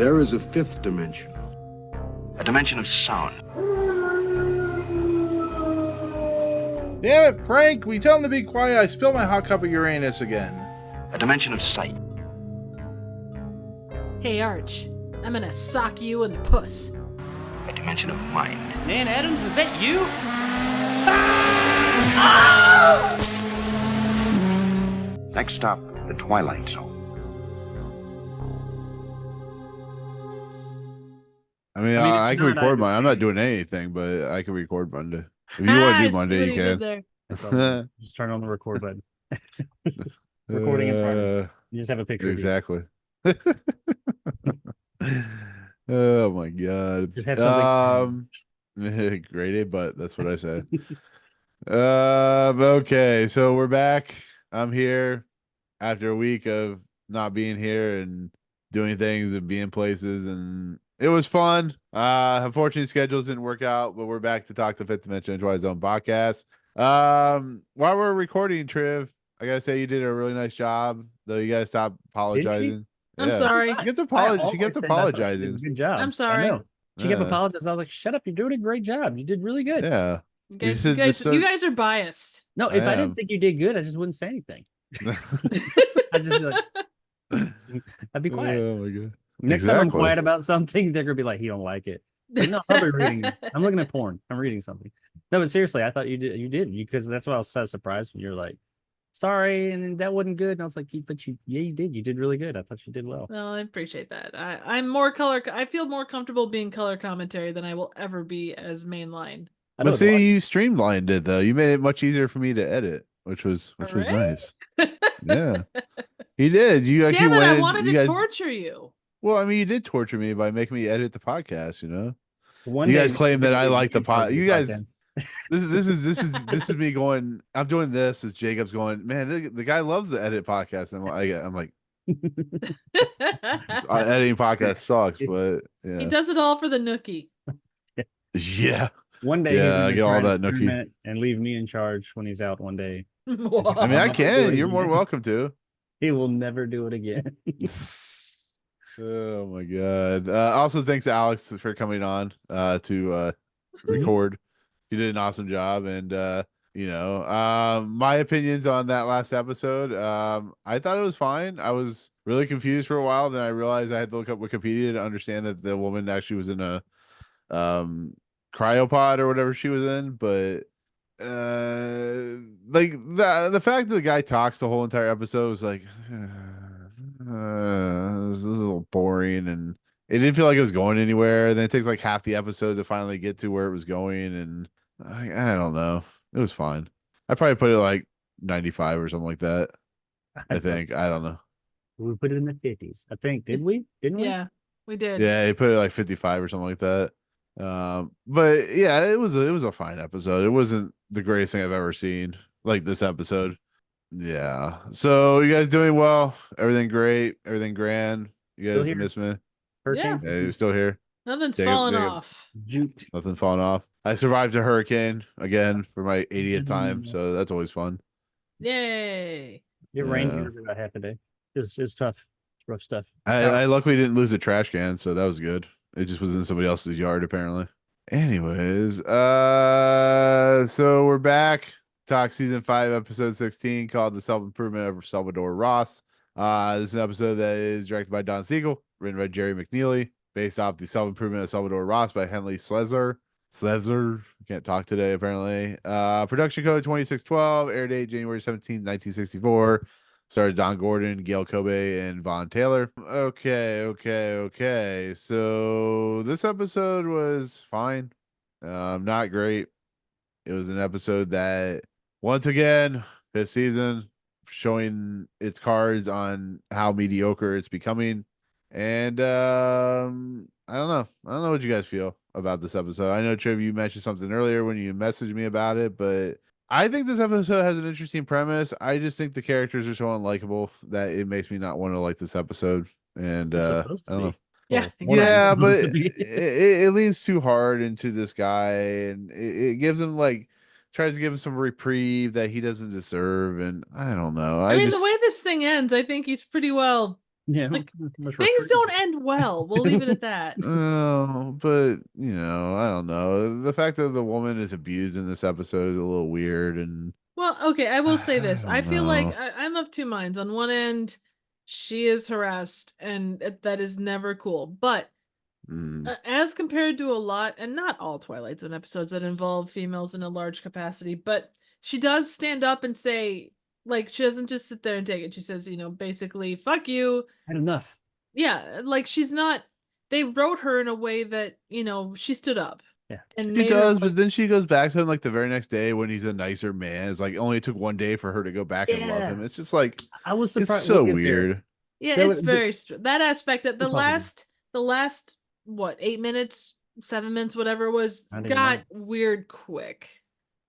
There is a fifth dimension. A dimension of sound. Damn it, Frank! We tell him to be quiet. I spilled my hot cup of Uranus again. A dimension of sight. Hey, Arch. I'm gonna sock you in the puss. A dimension of mind. Nan Adams, is that you? Next stop, the Twilight Zone. I mean, I can record mine. I'm not doing anything, but I can record Monday. If you want to do Monday, you can. Just turn on the record button. Recording in progress. You just have a picture. Exactly. Oh my god. Just have something. Grade A, but that's what I said. Okay, so we're back. I'm here after a week of not being here and doing things and being places, and it was fun. Unfortunately, schedules didn't work out, but we're back to talk the Fifth Dimension Twilight Zone podcast. While we're recording, Triv, I gotta say you did a really nice job. Though you gotta stop apologizing. I'm sorry. She kept apologizing. Good job. I'm sorry. She kept apologizing. I was like, "Shut up! You're doing a great job. You did really good." Yeah. You guys are biased. No, if I didn't think you did good, I just wouldn't say anything. I'd just be like, I'd be quiet. Oh my god. Next time I'm quiet about something, they're gonna be like, "He don't like it." Like, no, I'll be reading. I'm looking at porn. I'm reading something. No, but seriously, I thought you did because that's why I was so surprised when you're like, "Sorry," and that wasn't good. And I was like, "But you did. You did really good. I thought you did well." Well, I appreciate that. I'm more color. I feel more comfortable being color commentary than I will ever be as mainline. But see, you streamlined it though. You made it much easier for me to edit, which was nice. Yeah, he did. You actually Damn it, I wanted to torture you. Well, I mean, you did torture me by making me edit the podcast. You know, you guys claim that I like the pod. You guys, this is me going. I'm doing this as Jacob's going. Man, the guy loves the edit podcast, and I'm like, editing podcast sucks, but yeah. He does it all for the nookie. Yeah. One day, yeah, I get all that nookie and leave me in charge when he's out one day. I mean, I can. You're more welcome to. He will never do it again. Oh my god! Also, thanks Alex for coming on to record. You did an awesome job, and my opinions on that last episode. I thought it was fine. I was really confused for a while. Then I realized I had to look up Wikipedia to understand that the woman actually was in a cryopod or whatever she was in, but like the fact that the guy talks the whole entire episode was like this is a little boring, and it didn't feel like it was going anywhere. And then it takes like half the episode to finally get to where it was going, and I don't know. It was fine. I probably put it like 95 or something like that. I think. I don't know. We put it in the 50s. I think. Didn't we? Yeah, we did. Yeah, he put it like 55 or something like that. But yeah, it was a fine episode. It wasn't the greatest thing I've ever seen, like this episode. Yeah. So you guys doing well? Everything great? Everything grand? You guys miss me? Yeah. You're still here. Nothing's falling off. Nothing's falling off. I survived a hurricane again for my 80th time, so that's always fun. Yay! It rained here for about half a day. It's tough. It's rough stuff. I luckily didn't lose a trash can, so that was good. It just was in somebody else's yard, apparently. Anyways, so we're back. Talk season 5, episode 16, called The Self-Improvement of Salvadore Ross. This is an episode that is directed by Don Siegel, written by Jerry McNeely, based off The Self-Improvement of Salvadore Ross by Henley Slezzer. Can't talk today, apparently. Production code 2612, air date January 17, 1964. Started Don Gordon, Gail Kobe, and Vaughn Taylor. Okay. So this episode was fine. Not great. It was an episode that, once again, 5th season, showing its cards on how mediocre it's becoming. And I don't know. I don't know what you guys feel about this episode. I know, Triv, you mentioned something earlier when you messaged me about it, but I think this episode has an interesting premise. I just think the characters are so unlikable that it makes me not want to like this episode. And I don't know. Yeah, but it leans too hard into this guy, and it gives him tries to give him some reprieve that he doesn't deserve. And I don't know. I mean, the way this thing ends, I think he's pretty well Yeah, Like, much things recruiting. don't end well. We'll leave it at that. Oh, but I don't know. The fact that the woman is abused in this episode is a little weird, and Well, okay, I will say this. I I don't feel like know. I'm of two minds. On one end, she is harassed, and that is never cool. But Mm. as compared to a lot, and not all Twilight Zone episodes that involve females in a large capacity, but she does stand up and say, like, she doesn't just sit there and take it. She says, basically, fuck you. Had enough. Yeah, like she's not. They wrote her in a way that she stood up. Yeah. And She made her does, voice. but then she goes back to him like the very next day when he's a nicer man. It's like only took one day for her to go back and love him. It's just like I was it's surprised. so we'll get there. weird. Yeah, There it's was- very that aspect of We'll talk about the last what 8 minutes, 7 minutes, whatever it was, I didn't got weird quick.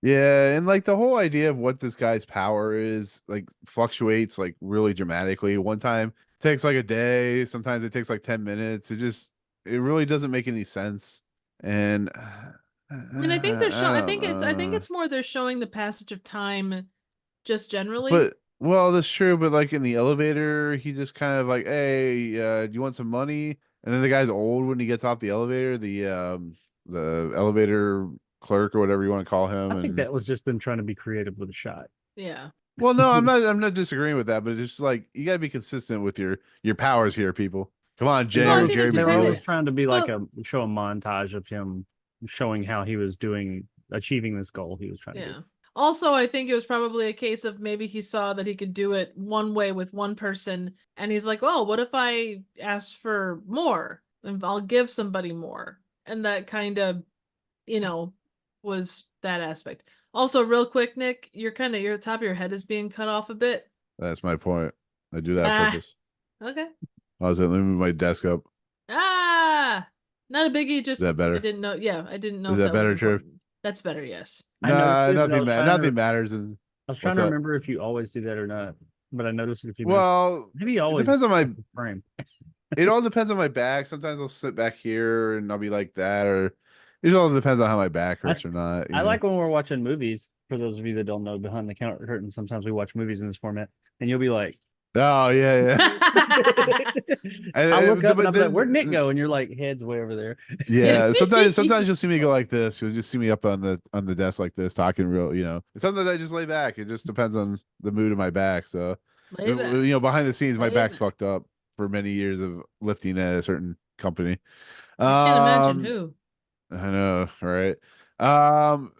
Yeah, and like the whole idea of what this guy's power is like fluctuates like really dramatically. One time it takes like a day, sometimes it takes like 10 minutes. It really doesn't make any sense. And And I think they're showing. I think know. it's more they're showing the passage of time, just generally. But well, that's true. But like in the elevator, he just kind of like, "Hey, do you want some money?" And then the guy's old when he gets off the elevator. The elevator clerk or whatever you want to call him. I think and that was just them trying to be creative with a shot. Yeah. Well, no, I'm not disagreeing with that, but it's just like you got to be consistent with your powers here, people. Come on, Jay Well, I or mean, it Jeremy. They were depends. always trying to be like Well- show a montage of him showing how he was achieving this goal he was trying to Yeah. do. Also, I think it was probably a case of maybe he saw that he could do it one way with one person, and he's like, "Oh, what if I ask for more? And I'll give somebody more." And that kind of, was that aspect. Also, real quick, Nick, your top of your head is being cut off a bit. That's my point. I do that on Ah. purpose. Okay. I was let me move my desk up. Not a biggie. Just that better? I didn't know. Yeah, I didn't know. Is if that was better, Trip? important. That's better. Yes. I noticed it, but I was trying Nothing to- matters. And I was trying What's to up? remember if you always do that or not, but I noticed it a few minutes. well, Maybe you always depends on my- the frame. it all depends on my back. Sometimes I'll sit back here and I'll be like that, or it all depends on how my back hurts or not. you I know? like when we're watching movies. For those of you that don't know, behind the counter curtain, sometimes we watch movies in this format, and you'll be like, Oh yeah, I'll look up but and I'll be like, then- "Where'd Nick go?" And you're like, "Head's way over there." Yeah, sometimes you'll see me go like this. You'll just see me up on the desk like this, talking real. And sometimes I just lay back. It just depends on the mood of my back. So, Lay back. behind the scenes, my Lay back's back. fucked up for many years of lifting at a certain company. I can't imagine who. I know, right?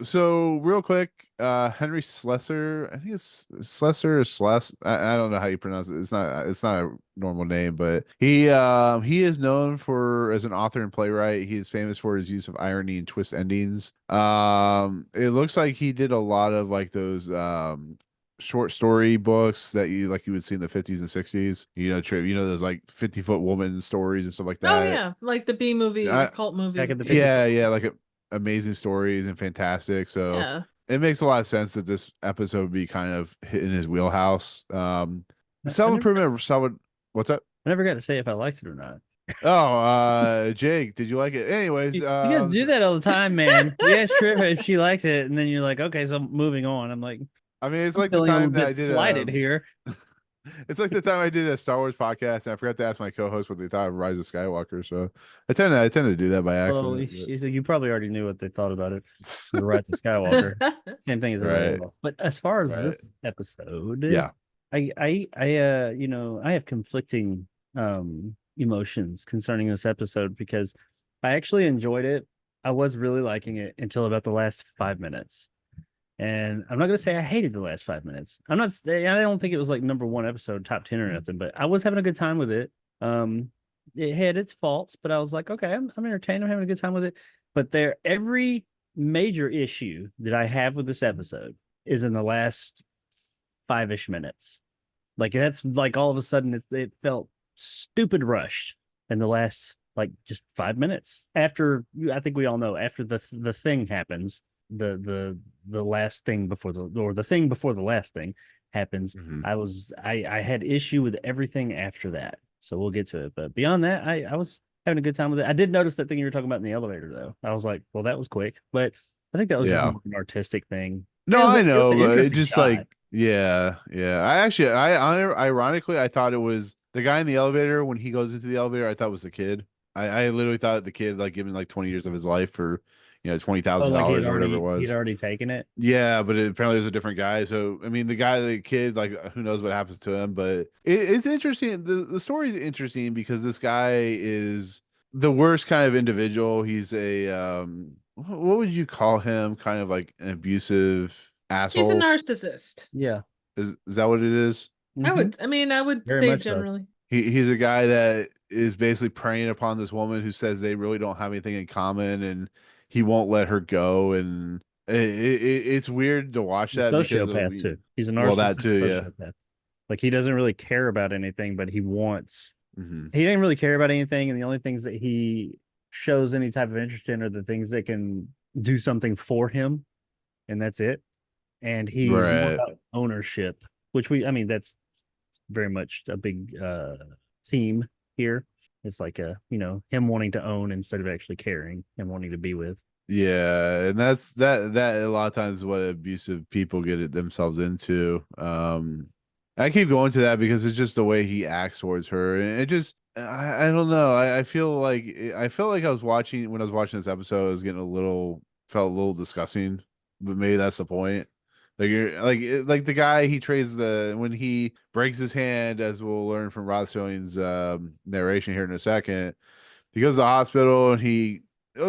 So real quick, Henry Slesser, I think it's Slesser or Sless. I don't know how you pronounce it. It's not a normal name, but he is known as an author and playwright. He is famous for his use of irony and twist endings. It looks like he did a lot of like those short story books that you would see in the 50s and 60s. Those like 50-foot woman stories and stuff like that. Oh yeah, like the B movie, I- cult movie. Back at the Yeah, like amazing stories and fantastic. So Yeah. it makes a lot of sense that this episode would be kind of hitting his wheelhouse. Self-improvement. What's up? I never got to say if I liked it or not. Oh, Jake, did you like it? Anyways, You guys do that all the time, man. You ask Triv if she liked it, and then you're like, "Okay, so moving on." I'm like, I mean, it's I'm like the feeling a time little that I bit did slighted here. It's like the time I did a Star Wars podcast, and I forgot to ask my co-host what they thought of Rise of Skywalker. So I tend to do that by Well, accident. you probably already knew what they thought about it. The Rise of Skywalker. Same thing as everybody Right. else. But as far as Right. this episode, Yeah. I have conflicting emotions concerning this episode because I actually enjoyed it. I was really liking it until about the last 5 minutes. And I'm not going to say I hated the last 5 minutes. I don't think it was like number one episode, top 10 or nothing, but I was having a good time with it. It had its faults, but I was like, okay, I'm entertained. I'm having a good time with it. But every major issue that I have with this episode is in the last 5-ish minutes. Like that's like all of a sudden it felt stupid rushed in the last like just 5 minutes after. I think we all know after the thing happens, the last thing before the thing before the last thing happens. Mhm. I had issue with everything after that. So we'll get to it. But beyond that, I was having a good time with it. I did notice that thing you were talking about in the elevator though. I was like, well, that was quick, but I think that was just Yeah. more of an artistic thing. No, It was I an know, but it interesting just shot. like, yeah. I ironically, I thought it was The guy in the elevator, when he goes into the elevator, I thought was the kid. I literally thought the kid like given like 20 years of his life for $20,000 Oh, like or whatever it he'd was. already taken it. Yeah, but apparently it was a different guy. So I mean, the kid, like who knows what happens to him? But it's interesting. The story is interesting because this guy is the worst kind of individual. He's a what would you call him? Kind of like an abusive He's a asshole. narcissist. Yeah. Is that what it is? Mhm. I would Very say much so. generally. He's a guy that is basically preying upon this woman who says they really don't have anything in common, and he won't let her go. And it's weird to watch He's a that because of sociopath too. He's a well, that narcissistic too, yeah. sociopath. Like he doesn't really care about anything, but he wants. Hmm. He didn't really care about anything, and the only things that he shows any type of interest in are the things that can do something for him, and that's it. And he's more Right. about ownership, which I mean, that's very much a big theme here. It's like him wanting to own instead of actually caring and wanting to be with. Yeah, and that's that a lot of times what abusive people get it themselves into. I keep going to that because it's just the way he acts towards her, and it just I don't know. I feel like I felt like I was watching when I was watching this episode, I was getting felt a little disgusting, but maybe that's the point. Like you're like the guy he trades when he breaks his hand, as we'll learn from Rod Serling's narration here in a second. He goes to the hospital and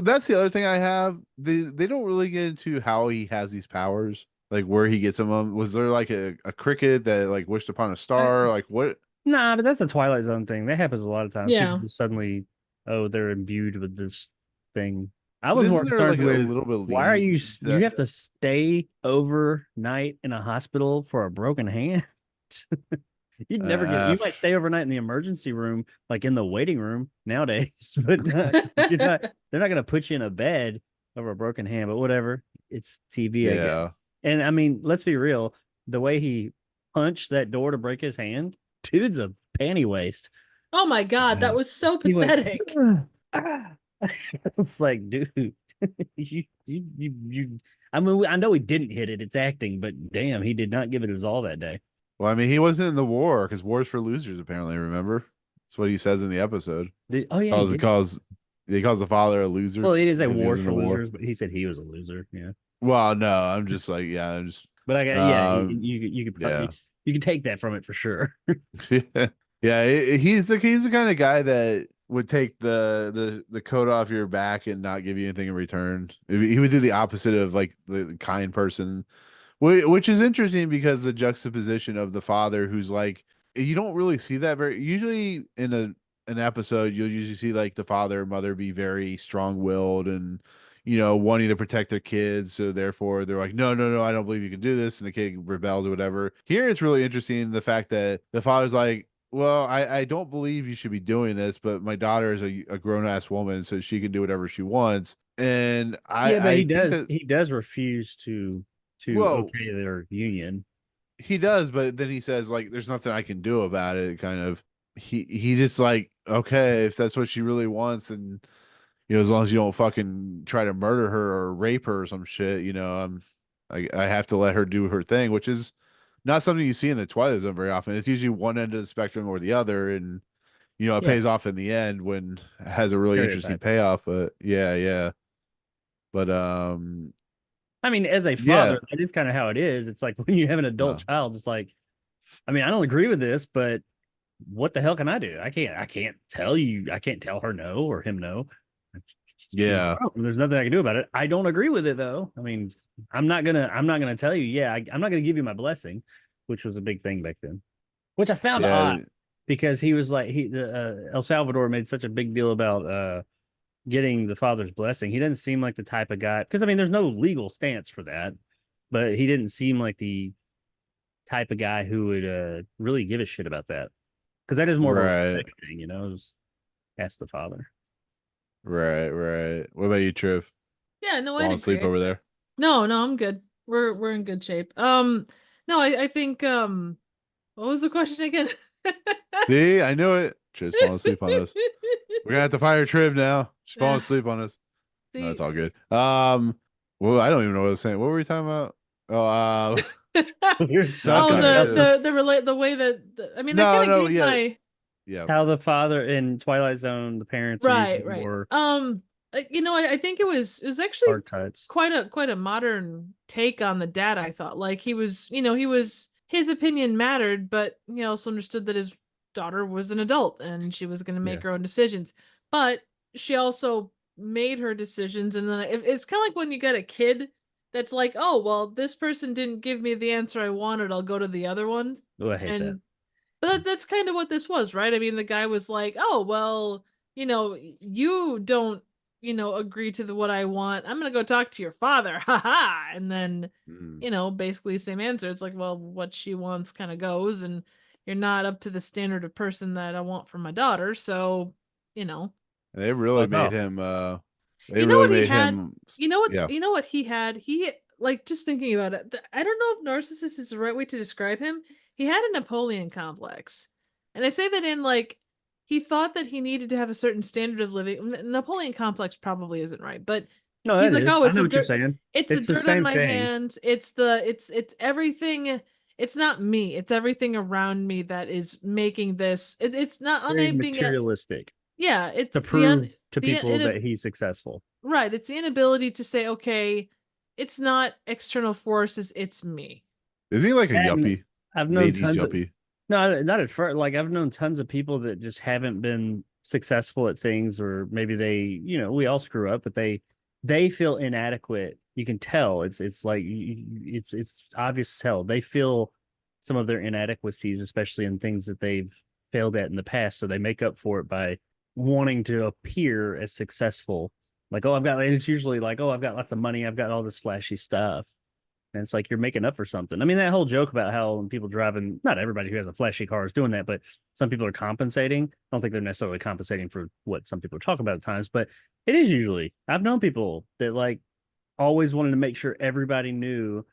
that's the other thing I have. They don't really get into how he has these powers, like where he gets them. Was there like a cricket that like wished upon a star? Like what? Nah, but that's a Twilight Zone thing. That happens a lot of times. Yeah. People just suddenly, they're imbued with this thing. I But was more isn't there concerned like a with little bit of why are you lead you have to stay overnight in a hospital for a broken hand? You'd never you might stay overnight in the emergency room, like in the waiting room nowadays, but they're not going to put you in a bed over a broken hand, but whatever. It's TV, I Yeah. guess. And I mean, let's be real. The way he punched that door to break his hand, dude's a panty waist. Oh my god, that was so He went, pathetic. It's like, dude, you. I mean, I know he didn't hit it. It's acting, but damn, he did not give it his all that day. Well, I mean, he wasn't in the war because war's for losers. Apparently, remember that's what he says in the episode. Oh yeah, He calls the father a loser. Well, it is a because he war was in for the war. losers, but he said he was a loser. Yeah. Well, no, I'm just like, yeah, I'm just. But I got you could yeah. you can take that from it for sure. Yeah, he's the kind of guy that would take the coat off your back and not give you anything in return. He would do the opposite of like the kind person, which is interesting because the juxtaposition of the father who's like, you don't really see that very usually in an episode. You'll usually see like the father and mother be very strong-willed and wanting to protect their kids, so therefore they're like, no, I don't believe you can do this, and the kid rebels or whatever. Here it's really interesting the fact that the father's like, well, I don't believe you should be doing this, but my daughter is a grown-ass woman, so she can do whatever she wants. And he does refuse to okay their union. He does, but then he says like, there's nothing I can do about it. Kind of he just like, okay, if that's what she really wants, and as long as you don't fucking try to murder her or rape her or some shit, I have to let her do her thing, which is not something you see in the Twilight Zone very often. It's usually one end of the spectrum or the other, and it pays off in the end when it has a really interesting payoff. But yeah. But I mean, as a father, that is kind of how it is. It's like when you have an adult child, it's like, I mean, I don't agree with this, but what the hell can I do? I can't tell you. I can't tell her no or him no. Yeah. There's nothing I can do about it. I don't agree with it though. I mean, I'm not gonna tell you, yeah, I'm not gonna give you my blessing, which was a big thing back then. Which I found odd because he was like El Salvador made such a big deal about getting the father's blessing. He doesn't seem like the type of guy, because I mean there's no legal stance for that, but he didn't seem like the type of guy who would really give a shit about that. Because that is more of a respect thing, just ask the father. Right. What about you, Triv? Yeah, no, Falling asleep over there? No, I'm good. We're in good shape. No, I think what was the question again? See, I knew it. Triv's falling asleep on us. We're gonna have to fire Triv now. She's falling asleep on us. See? No, it's all good. Well, I don't even know what I was saying. What were we talking about? The way that I mean, that kind of Yeah. how the father in Twilight Zone, the parents are Right, usually right. more I think it was actually hard types. quite a modern take on the dad. I thought like he was his opinion mattered, but he also understood that his daughter was an adult and she was going to Yeah. make her own decisions. But she also made her decisions, and then it's kind of like when you got a kid that's like, oh well, this person didn't give me the answer I wanted. I'll go to the other one. Oh, I hate that. And but that's kind of what this was, right? I mean, the guy was like, "Oh, well, you don't, agree to what I want. I'm gonna go talk to your father." Ha ha. And then, Mm. basically same answer. It's like, well, what she wants kind of goes, and you're not up to the standard of person that I want for my daughter. So, you know. They really Fuck made off. him. They You know really what he made had? him. Yeah. You know what he had? He like just thinking about it. I don't know if narcissist is the right way to describe him. He had a Napoleon complex. And I say that in like he thought that he needed to have a certain standard of living. Napoleon complex probably isn't right, but No, he's that like, is. "Oh, I it's know the what you're dirt saying. it's the It's the dirt on same my thing. hands. It's everything. It's not me. It's everything around me that is making this. It's not Very unable materialistic yeah, it's to prove to the people that he's successful. right. It's the inability to say, okay, it's not external forces, it's me. Isn't he like a And yuppie? I've An known 80s tons of yuppie. no, not at first. Like I've known tons of people that just haven't been successful at things, or maybe we all screw up, but they feel inadequate. You can tell it's like it's obvious as hell. They feel some of their inadequacies, especially in things that they've failed at in the past, so they make up for it by wanting to appear as successful. Like, oh, it's usually like, oh, I've got lots of money, I've got all this flashy stuff. And it's like you're making up for something. I mean, that whole joke about how when people driving, not everybody who has a flashy car is doing that, but some people are compensating. I don't think they're necessarily compensating for what some people are talking about at times, but it is usually. I've known people that like always wanted to make sure everybody knew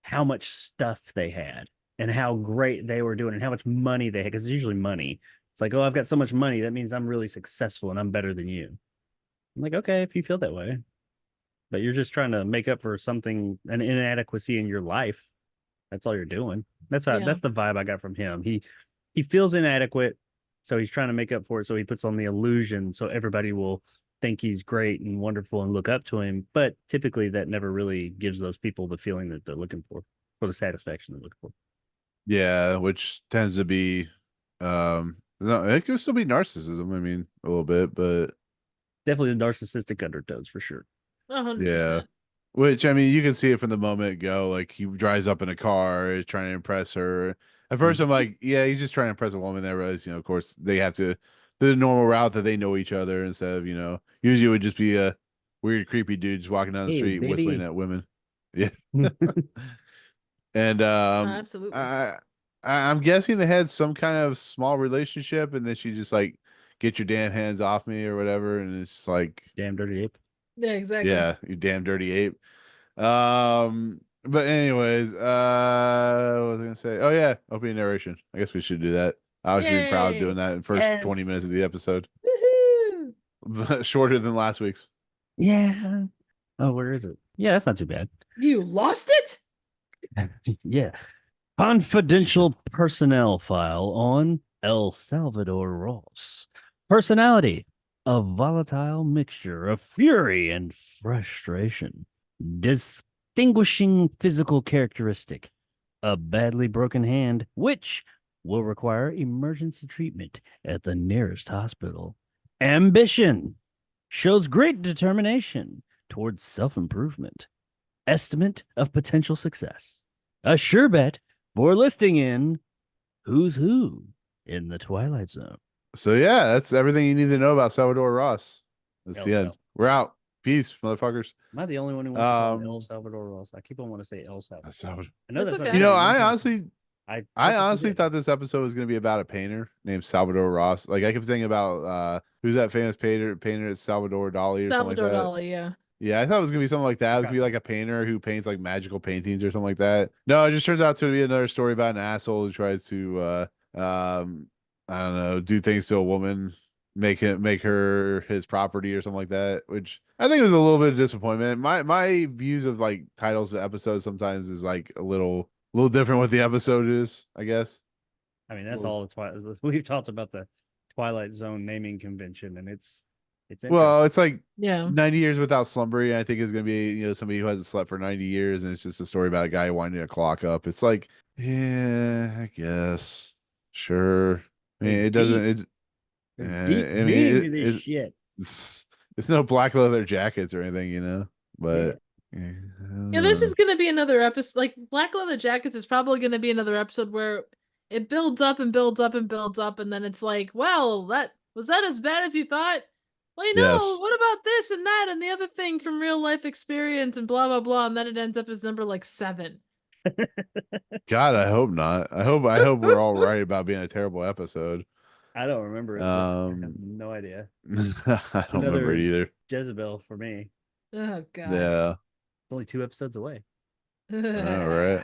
how much stuff they had and how great they were doing and how much money they had, because it's usually money. It's like, oh, I've got so much money. That means I'm really successful and I'm better than you. I'm like, okay, if you feel that way, but you're just trying to make up for something, an inadequacy in your life. That's all you're doing. That's Yeah. that's the vibe I got from him. He feels inadequate, so he's trying to make up for it. So he puts on the illusion so everybody will think he's great and wonderful and look up to him. But typically, that never really gives those people the feeling that they're looking for, or the satisfaction they're looking for. Yeah, which tends to be, no, it could still be narcissism. I mean, a little bit, but Definitely the narcissistic undertones for sure. 100%. yeah. Which, I mean, you can see it from the moment go. Like he drives up in a car, is trying to impress her. At first, I'm like, yeah, he's just trying to impress a woman. There was, of course, they have to the normal route that they know each other instead of, usually it would just be a weird, creepy dude just walking down the Hey, street whistling baby. at women. Yeah. And Absolutely. I'm guessing they had some kind of small relationship, and then she just like, get your damn hands off me or whatever, and it's just like, Damn dirty ape. Yeah, exactly. yeah, you damn dirty ape. But anyways, what was I gonna say? Oh yeah, opening narration. I guess we should do that. I was being proud of Yay. doing that in the first 20 minutes of the episode. Woohoo! Shorter than last week's. Yeah. Oh, where is it? Yeah, that's not too bad. You lost it? Yeah. Confidential personnel file on El Salvador Ross. Personality, a volatile mixture of fury and frustration. Distinguishing physical characteristic, a badly broken hand, which will require emergency treatment at the nearest hospital. Ambition, shows great determination towards self-improvement. Estimate of potential success. A sure bet for listing in Who's Who in the Twilight Zone. So yeah, that's everything you need to know about Salvador Ross. That's El the end. Salvador. We're out. Peace, motherfuckers. Am I the only one who wants to call him El Salvador Ross? I keep on wanting to say El Salvador. Salvador. I know That's that's not okay. the right I name. honestly I I thought this episode was going to be about a painter named Salvador Ross. Like I kept thinking about who's that famous painter at Salvador Dali or Salvador something like that. Dali, yeah. Yeah, I thought it was gonna be something like that. It was gonna be like a painter who paints like magical paintings or something like that. No, it just turns out to be another story about an asshole who tries to I don't know, do things to a woman, make her his property or something like that, which I think was a little bit of disappointment. My views of like titles of episodes sometimes is like a little different what the episode is, I guess. I mean, that's Well- all the Twilight. We've talked about the Twilight Zone naming convention, and it's Well, it's like Yeah. 90 years without slumbering. I think is going to be somebody who hasn't slept for 90 years, and it's just a story about a guy winding a clock up. It's like, yeah, I guess, sure. I mean, it doesn't. It. There's deep I mean, meaning to this shit. it's no black leather jackets or anything, but. Yeah, Yeah, this is gonna be another episode. Like Black Leather Jackets is probably gonna be another episode where it builds up and builds up and builds up, and then it's like, well, that was that as bad as you thought? Well, Yes. what about this and that and the other thing from real life experience and blah blah blah, and then it ends up as number like 7. God, I hope not. I hope we're all right about being a terrible episode. I don't remember it. So I have no idea. I don't remember it either. Jezebel for me. Oh god. Yeah. It's only 2 episodes away. All right.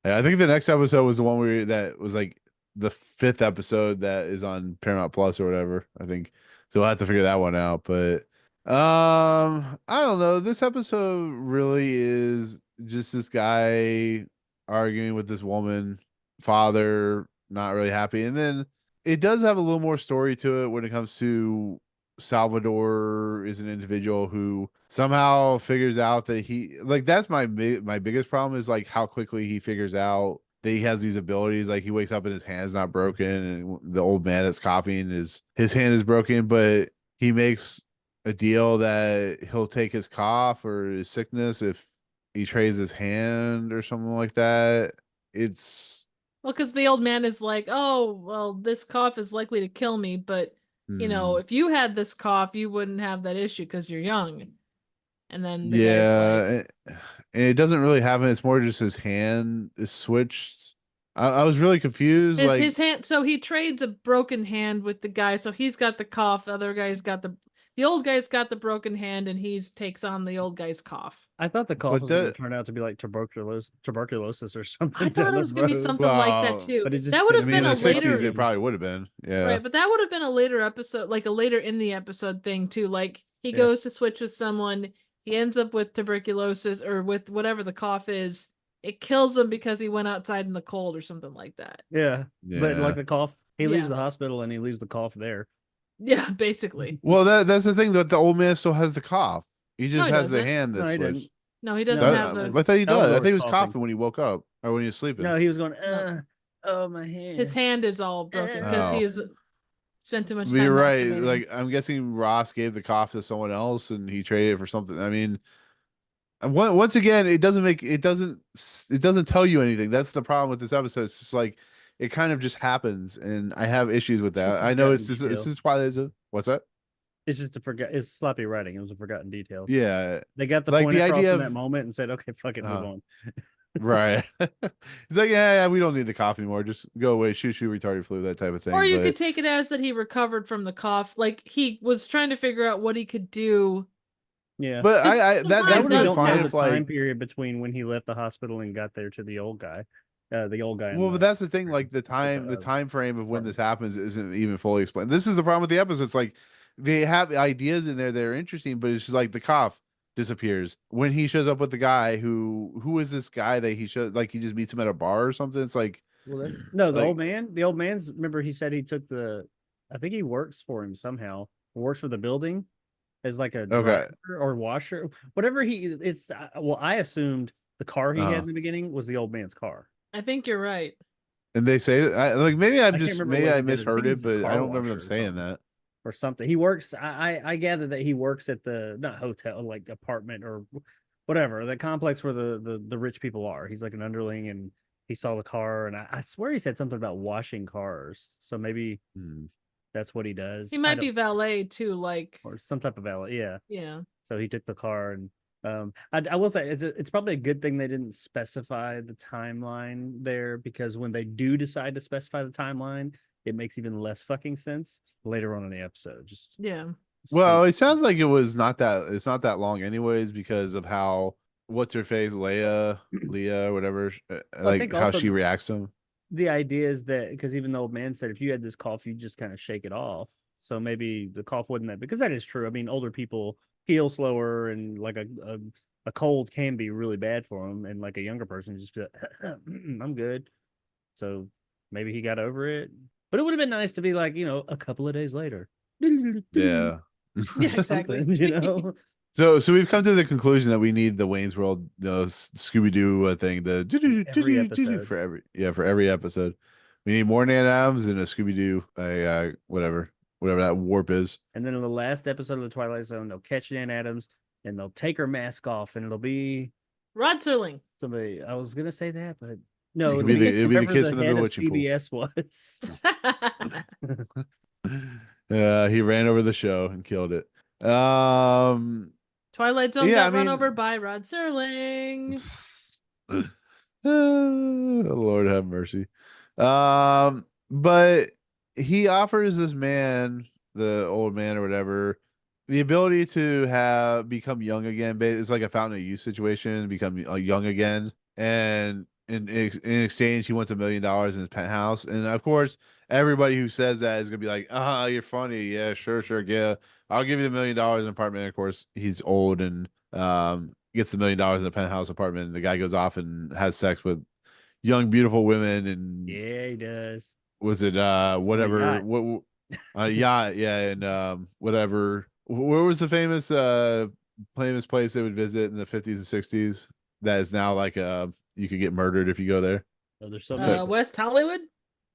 Yeah, I think the next episode was the one that was like the 5th episode that is on Paramount Plus or whatever. I think so. We'll have to figure that one out. But I don't know. This episode really is just this guy arguing with this woman, father not really happy, and then it does have a little more story to it when it comes to Salvadore is an individual who somehow figures out that that's my biggest problem is like how quickly he figures out that he has these abilities. Like he wakes up and his hand's not broken, and the old man that's copying his hand is broken, but he makes a deal that he'll take his cough or his sickness if he trades his hand or something like that. It's Well, because the old man is like, oh, well, this cough is likely to kill me, but if you had this cough, you wouldn't have that issue because you're young. And then the guy's like, and it doesn't really happen. It's more just his hand is switched. I was really confused. his hand. So he trades a broken hand with the guy. So he's got the cough. The other guy's got the old guy's got the broken hand, and he takes on the old guy's cough. I thought the cough But was going to turn out to be like tuberculosis or something. I thought it was going to be something like that too. But it just that would have in been the a 60s, later. it probably would have been. Yeah. Right, but that would have been a later episode, like a later in the episode thing too. Like he goes to switch with someone, he ends up with tuberculosis or with whatever the cough is. It kills him because he went outside in the cold or something like that. Yeah. But like the cough, he leaves Yeah. the hospital and he leaves the cough there. Yeah, basically. Well, that's the thing, that the old man still has the cough. He just he has the doesn't. hand No, that's he switched. didn't. No, he doesn't No, have the. I thought he does. I Salvadore's think he was coughing. coughing when he woke up or when he was sleeping. No, he was going, oh, my hand. His hand is all broken because Oh. he was spent too much But time. you're right. masturbating. Like I'm guessing Ross gave the cough to someone else and he traded it for something. I mean, once again, it doesn't tell you anything. That's the problem with this episode. It's just like it kind of just happens, and I have issues with It's just that. I know forgotten it's detail. Twilight Zone. What's that? It's just it's sloppy writing. It was a forgotten detail. Yeah, They got the Like point the across idea in of- that moment and said, okay, fuck it, move on. right. It's like yeah, we don't need the cough anymore. Just go away. Shoot, retarded flu, that type of thing. Or you but- could take it as that he recovered from the cough. Like he was trying to figure out what he could do. Yeah. But that sometimes would we be does don't fine know if the time like period between when he left the hospital and got there to the old guy. The old guy. in well, the- but that's the thing. Like the time frame of when this happens isn't even fully explained. This is the problem with the episode. It's like they have ideas in there that are interesting, but it's just like the cough disappears when he shows up with the guy who is this guy that he shows like he just meets him at a bar or something. It's like Well, that's no, the Like- old man. The old man's. Remember, he said he took I think he works for him somehow. Works for the building as like a driver or washer, whatever It's well, I assumed the car he had in the beginning was the old man's car. I think you're right. and they say like maybe can't remember maybe what I he did. I misheard think it, he's a but I car don't remember them washer or saying something. that. Or something. He works. I gather that he works at the not hotel, like apartment or whatever, the complex where the rich people are. He's like an underling, and he saw the car, and I swear he said something about washing cars. So maybe that's what he does. He I might don't- be valet too. Like or some type of valet. Yeah. yeah. So he took the car, and I will say it's probably a good thing they didn't specify the timeline there, because when they do decide to specify the timeline, it makes even less fucking sense later on in the episode. Just Yeah. Well, it sounds like it's not that long anyways because of how what's her face Leah, whatever, like think how also she reacts to him. the idea is that because even the old man said if you had this cough, you just kind of shake it off. So maybe the cough wasn't that, because that is true. I mean, older people heal slower, and like a cold can be really bad for them, and like a younger person just be like, I'm good. So maybe he got over it. But it would have been nice to be like, a couple of days later. Yeah. Yeah, exactly. Something, you know? So we've come to the conclusion that we need the Wayne's World Scooby Doo thing, Every episode. for every episode. We need more Nan Adams and a Scooby Doo, whatever that warp is. And then in the last episode of the Twilight Zone, they'll catch Nan Adams and they'll take her mask off, and it'll be Rod Serling. somebody. I was gonna say that, but no, It'll be the whoever kids in the head of Bewitching Pool. CBS was. He ran over the show and killed it. Twilight Zone Yeah, got run over by Rod Serling. Lord have mercy. But he offers this man, the old man or whatever, the ability to become young again. It's like a fountain of youth situation, become young again. And in exchange, he wants $1 million in his penthouse. And of course, everybody who says that is gonna be like, you're funny. Yeah, sure, yeah. I'll give you $1 million in an apartment. And of course, he's old and gets $1 million in a penthouse apartment. And the guy goes off and has sex with young, beautiful women. And Yeah, he does. was it whatever? yacht. What yacht? Yeah, and whatever. Where was the famous place they would visit in the 50s and 60s? That is now like you could get murdered if you go there. Oh, there's so So- West Hollywood?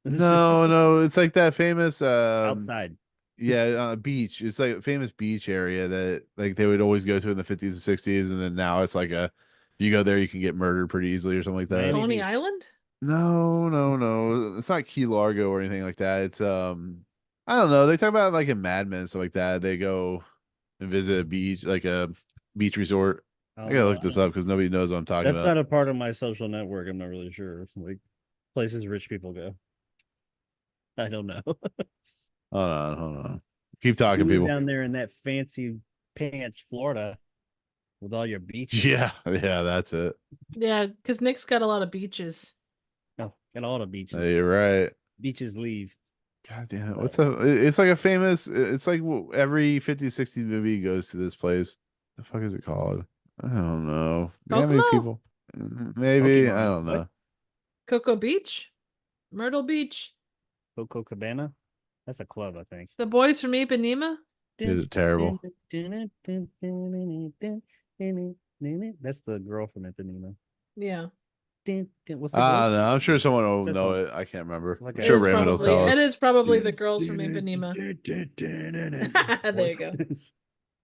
No, it's like that famous outside. Yeah, beach. It's like a famous beach area that like they would always go to in the 50s and 60s, and then now it's like if you go there, you can get murdered pretty easily or something like that. Miami Coney Beach. Island? No. It's not Key Largo or anything like that. It's I don't know. They talk about like in Mad Men and stuff like that. They go and visit a beach, like a beach resort. I gotta look this up because nobody knows what I'm talking That's about. not a part of my social network. I'm not really sure. Like places rich people go. I don't know. Hold on. Keep talking, You live people. down there in that fancy pants Florida with all your beaches. Yeah, that's it. Yeah, because Nick's got a lot of beaches. Oh, and all the beaches. You're right. Beaches leave. God damn, what's up? It's like a famous. It's like every 50, 60 movie goes to this place. The fuck is it called? I don't know. How many Kokomo? people? Maybe Pokemon. I don't know. What? Cocoa Beach? Myrtle Beach? Coco Cabana. That's a club, I think. The boys from Ipanema? Is it terrible? That's the girl from Ipanema. Yeah. What's the I girl? don't know. I'm sure someone will Says know something. it. I can't remember. It's like I'm a- sure It is Raymond will probably- tell us. It is probably the girls from Ipanema. There you go.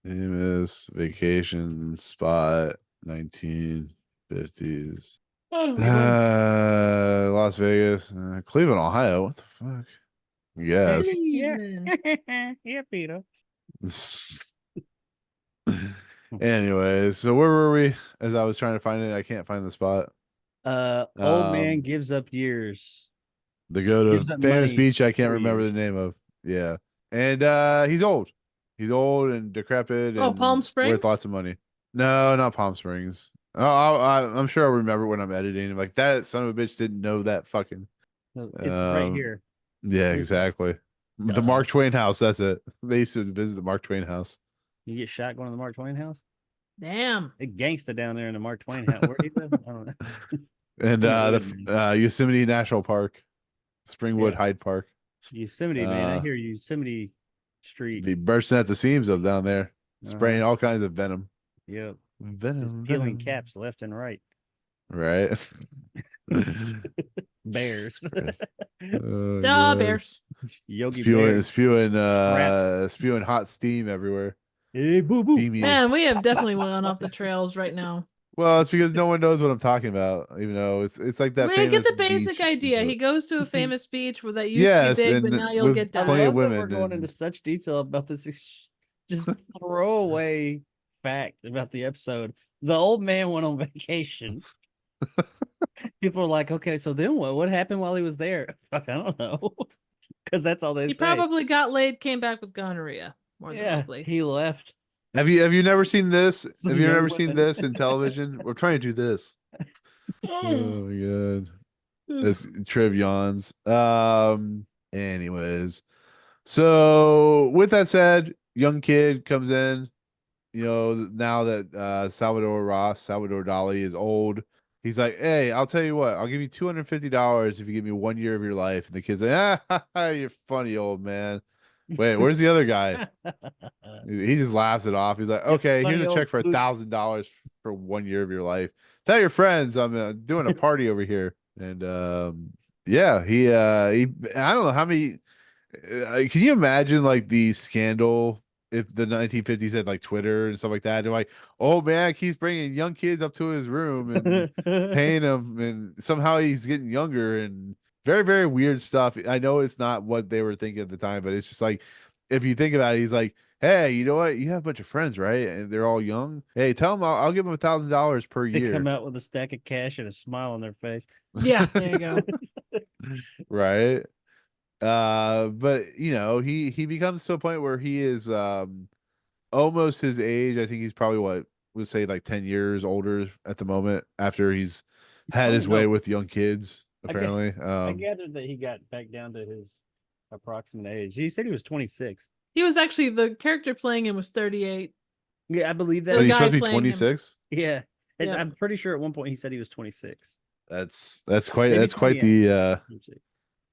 Famous vacation spot, 1950s. Oh, Las Vegas, Cleveland, Ohio. What the fuck? Yes. Yeah, Peter. Anyways, so where were we? As I was trying to find it, I can't find the spot. Old man Um, gives up years. The go to Gives up famous money beach I can't for remember years. the name of. Yeah. And he's old. He's old and decrepit Oh, and Palm worth Springs? lots of money. No, not Palm Springs. I'm sure I'll remember when I'm editing. Like that son of a bitch didn't know that fucking. It's right here. Yeah, Here's- exactly. The Duh. Mark Twain house. That's it. They used to visit the Mark Twain house. You get shot going to the Mark Twain house? Damn. It gangsta down there in the Mark Twain house. Where do you live? I don't know. And Something weird, Yosemite National Park, Springwood Yeah. Hyde Park. Yosemite, man. I Uh, hear Yosemite Street. Be bursting at the seams up down there, spraying all kinds of venom. Yep. Venom, Just peeling venom. caps left and right. Right. Bears. Oh, Duh, God. Bears. Yogi Spewing, Bears. spewing hot steam everywhere. Hey, boo boo. Steamy. Man, we have definitely gone off the trails right now. Well, it's because no one knows what I'm talking about. Even though it's like that. We get the famous basic beach. idea. He goes to a famous beach where that used Yes, to be big, and but now you'll with get I plenty down. of love that we're women going and- into such detail about this just throwaway fact about the episode. The old man went on vacation. People are like, okay, so then what? What happened while he was there? Fuck, I don't know. Because that's all they He say. probably got laid, came back with gogonorrhea. More than yeah, likely. he left. Have you never seen this? Some Have you young never seen women. this in television? We're trying to do this. Oh my god. This Triv yawns. Anyways. So with that said, young kid comes in, now that Salvador Dali is old. He's like, hey, I'll tell you what, I'll give you $250 if you give me 1 year of your life. And the kid's like, you're funny, old man. Wait, where's the other guy? He just laughs it off. He's like, You okay, here's funny a old check for goose. $1,000 for 1 year of your life. Tell your friends I'm doing a party over here. And yeah, he I don't know how many. Can you imagine like the scandal if the 1950s had like Twitter and stuff like that? They're like, oh man, keeps bringing young kids up to his room and paying them, and somehow he's getting younger and very, very weird stuff. I know it's not what they were thinking at the time, but it's just like if you think about it, he's like, hey, you know what? You have a bunch of friends, right? And they're all young. Hey, tell them I'll give them $1,000 per They year. come out with a stack of cash and a smile on their face. Yeah, there you go. Right. But you know, he becomes to a point where he is almost his age. I think he's probably what would say like 10 years older at the moment after he's had Oh, his way no. with young kids, I gu- apparently. I gathered that he got back down to his approximate age. He said he was 26. He was actually the character playing him was 38. Yeah, I believe The but that. he's guy supposed to be playing him. 26. Yeah. Yeah. I'm pretty sure at one point he said he was 26. That's quite Maybe that's quite 28. the 26.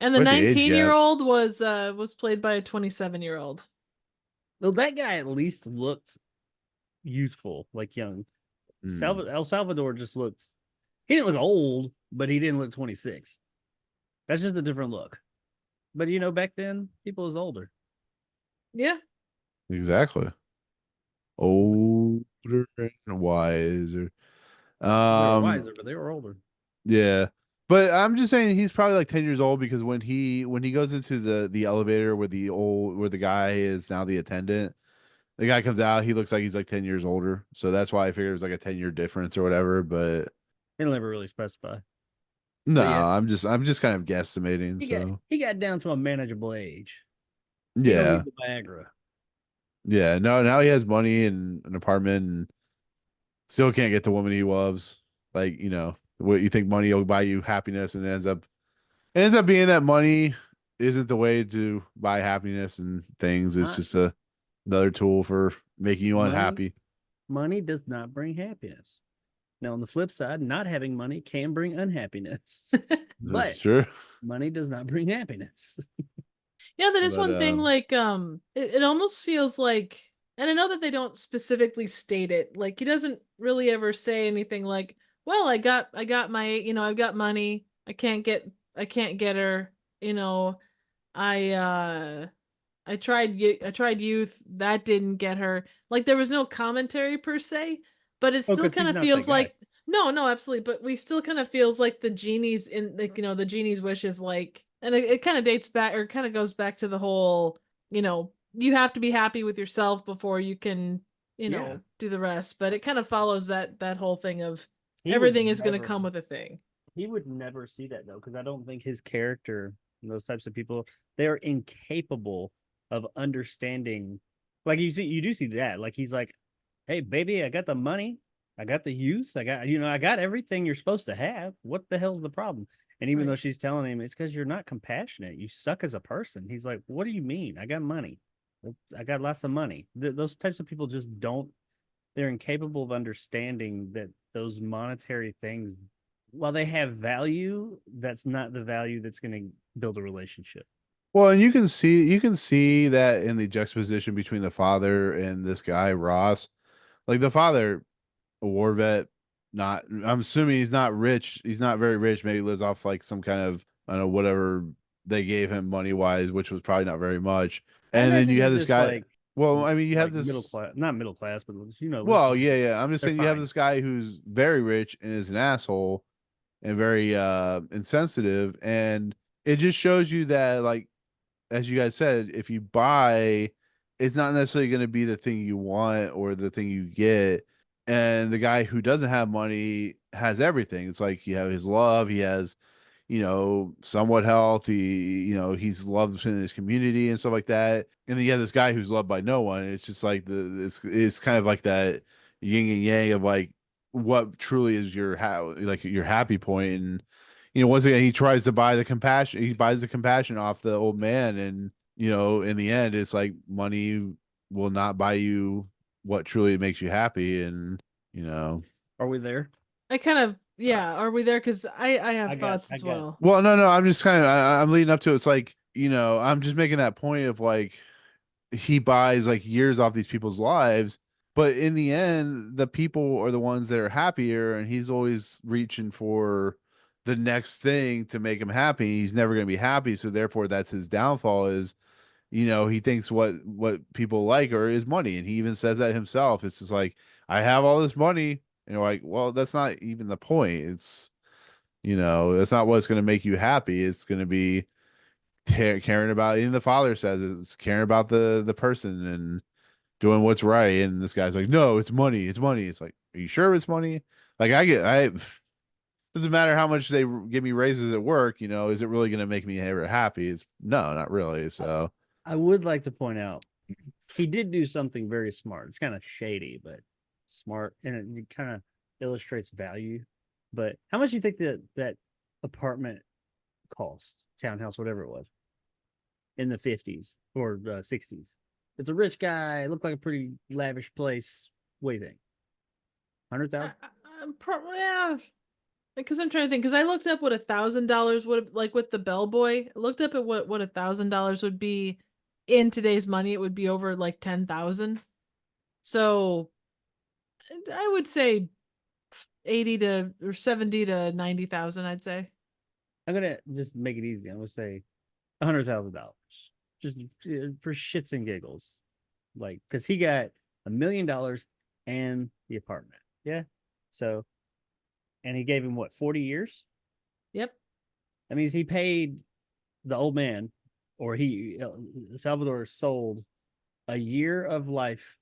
And the Quite the age gap. 19-year-old was played by a 27-year-old. Well, that guy at least looked youthful, like young. El Salvador just looked. He didn't look old, but he didn't look 26. That's just a different look. But you know, back then people was older. Yeah. exactly older and wiser. They were wiser, but they were older. Yeah. But I'm just saying he's probably like 10 years old because when he goes into the elevator where the guy is now the attendant, the guy comes out, he looks like he's like 10 years older. So that's why I figured it was like a 10-year difference or whatever. But They never really specify. no, yeah. I'm just kind of guesstimating. He got down to a manageable age. Yeah. The Viagra. Yeah. No, now he has money and an apartment and still can't get the woman he loves. Like, you know, what you think money will buy you happiness, and it ends up being that money isn't the way to buy happiness and things. It's just another tool for making you unhappy. Money does not bring happiness. Now, on the flip side, not having money can bring unhappiness. That's true. Money does not bring happiness. Yeah, that is But, one thing. Like, it almost feels like, and I know that they don't specifically state it. Like, he doesn't really ever say anything like, "Well, I got my, I've got money. I can't get her. I tried youth, that didn't get her." Like, there was no commentary per se, but it still 'cause kind he's of not feels that guy. like no, absolutely. But we still kind of feels like the genie's in, like, the genie's wish is like, and it kind of dates back, or kind of goes back to the whole, you have to be happy with yourself before you can, Yeah. do the rest. But it kind of follows that whole thing of He would everything is going to never- come with a thing. He would never see that though, because I don't think his character and those types of people, they're incapable of understanding. Like you do see that. Like he's like, "Hey, baby, I got the money, I got the youth, I got everything you're supposed to have. What the hell's the problem?" And even Right. though she's telling him it's because you're not compassionate, you suck as a person. He's like, "What do you mean? I got money. I got lots of money." Those types of people just don't. They're incapable of understanding that those monetary things, while they have value, that's not the value that's going to build a relationship. Well, and you can see that in the juxtaposition between the father and this guy Ross. Like the father, a war vet, I'm assuming he's not rich. He's not very rich. Maybe lives off like some kind of, I don't know, whatever they gave him money wise, which was probably not very much. And then you have this guy. Well, I mean, you have this middle class, not middle class, but Well, yeah. I'm just saying you have fine. this guy who's very rich and is an asshole and very insensitive, and it just shows you that, like, as you guys said, if you buy, it's not necessarily going to be the thing you want or the thing you get. And the guy who doesn't have money has everything. It's like you have his love, he has, somewhat health. He's loved in his community and stuff like that. And then you have this guy who's loved by no one. It's just like it's kind of like that yin and yang of like what truly is your happy point. And once again, he tries to buy the compassion. He buys the compassion off the old man, and in the end, it's like money will not buy you what truly makes you happy. And Are we there? I kind of Yeah, are we there? Because I have thoughts I as got well. Well, no, I'm just kind of I'm leading up to it. It's like, I'm just making that point of like he buys like years off these people's lives, but in the end, the people are the ones that are happier, and he's always reaching for the next thing to make him happy. He's never going to be happy, so therefore that's his downfall is, he thinks what people like or is money, and he even says that himself. It's just like, I have all this money, and you're like, well, that's not even the point. It's, that's not what's going to make you happy. It's going to be caring about, even the father says it's caring about the person and doing what's right. And this guy's like, no, it's money. It's money. It's like, are you sure it's money? Like doesn't matter how much they give me raises at work, is it really going to make me ever happy? It's no, not really. So I would like to point out he did do something very smart. It's kind of shady, but smart, and it kind of illustrates value. But how much do you think that apartment cost, townhouse, whatever it was, in the 50s or 60s? It's a rich guy. It looked like a pretty lavish place. What do you think? 100,000? Probably, yeah. Because I'm trying to think. Because I looked up what $1,000 would, like with the bellboy. I looked up at what $1,000 would be in today's money. It would be over like 10,000. So I would say 80 to or 70 to 90,000. I'd say. I'm gonna just make it easy. I'm gonna say $100,000, just for shits and giggles, like because he got $1 million and the apartment. Yeah, so and he gave him what 40 years. Yep. That means he paid the old man, or Salvador sold a year of life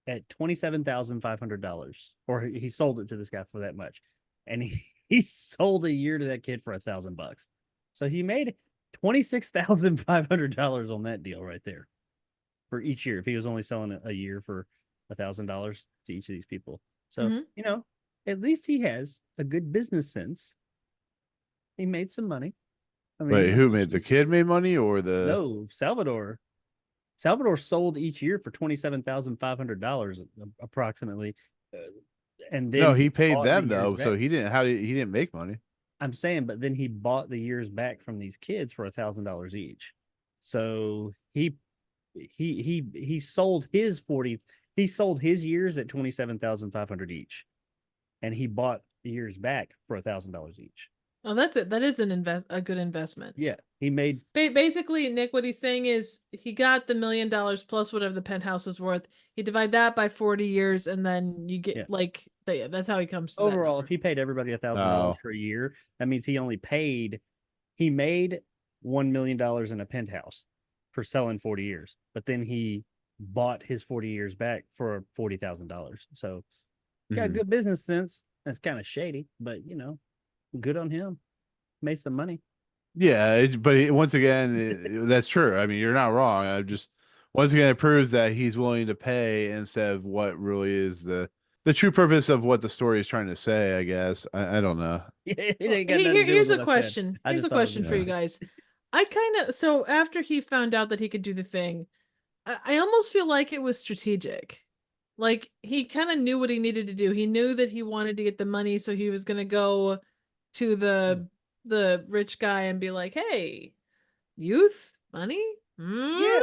at $27,500, or he sold it to this guy for that much, and he sold a year to that kid for $1,000. So he made $26,500 on that deal right there for each year. If he was only selling a year for $1,000 to each of these people, so at least he has a good business sense. He made some money. I mean, wait, who made the kid made money or the no, Salvador. Salvador sold each year for $27,500 approximately, and then no, he paid bought the them years though, so back. he didn't make money. I'm saying, but then he bought the years back from these kids for $1,000 each. So he sold his 40. He sold his years at $27,500 each, and he bought the years back for $1,000 each. Oh, that's it. That is a good investment. Yeah, he made Basically, Nick, what he's saying is he got the $1 million plus whatever the penthouse is worth. He divide that by 40 years, and then you get that's how he comes to overall. that If he paid everybody $1,000 Oh. for a year, that means he made $1 million in a penthouse for selling 40 years, but then he bought his 40 years back for $40,000. So got good business sense. That's kind of shady, but good on him. Made some money. Yeah, once again, that's true. I mean, you're not wrong. Once again, it proves that he's willing to pay instead of what really is the true purpose of what the story is trying to say. I guess I don't know. It ain't got nothing to do Here's with a what I said. question. I Here's just a thought it was question for you interesting. guys. So after he found out that he could do the thing, I almost feel like it was strategic. Like he kind of knew what he needed to do. He knew that he wanted to get the money, so he was gonna go to the rich guy and be like, "Hey, youth, money, Yeah.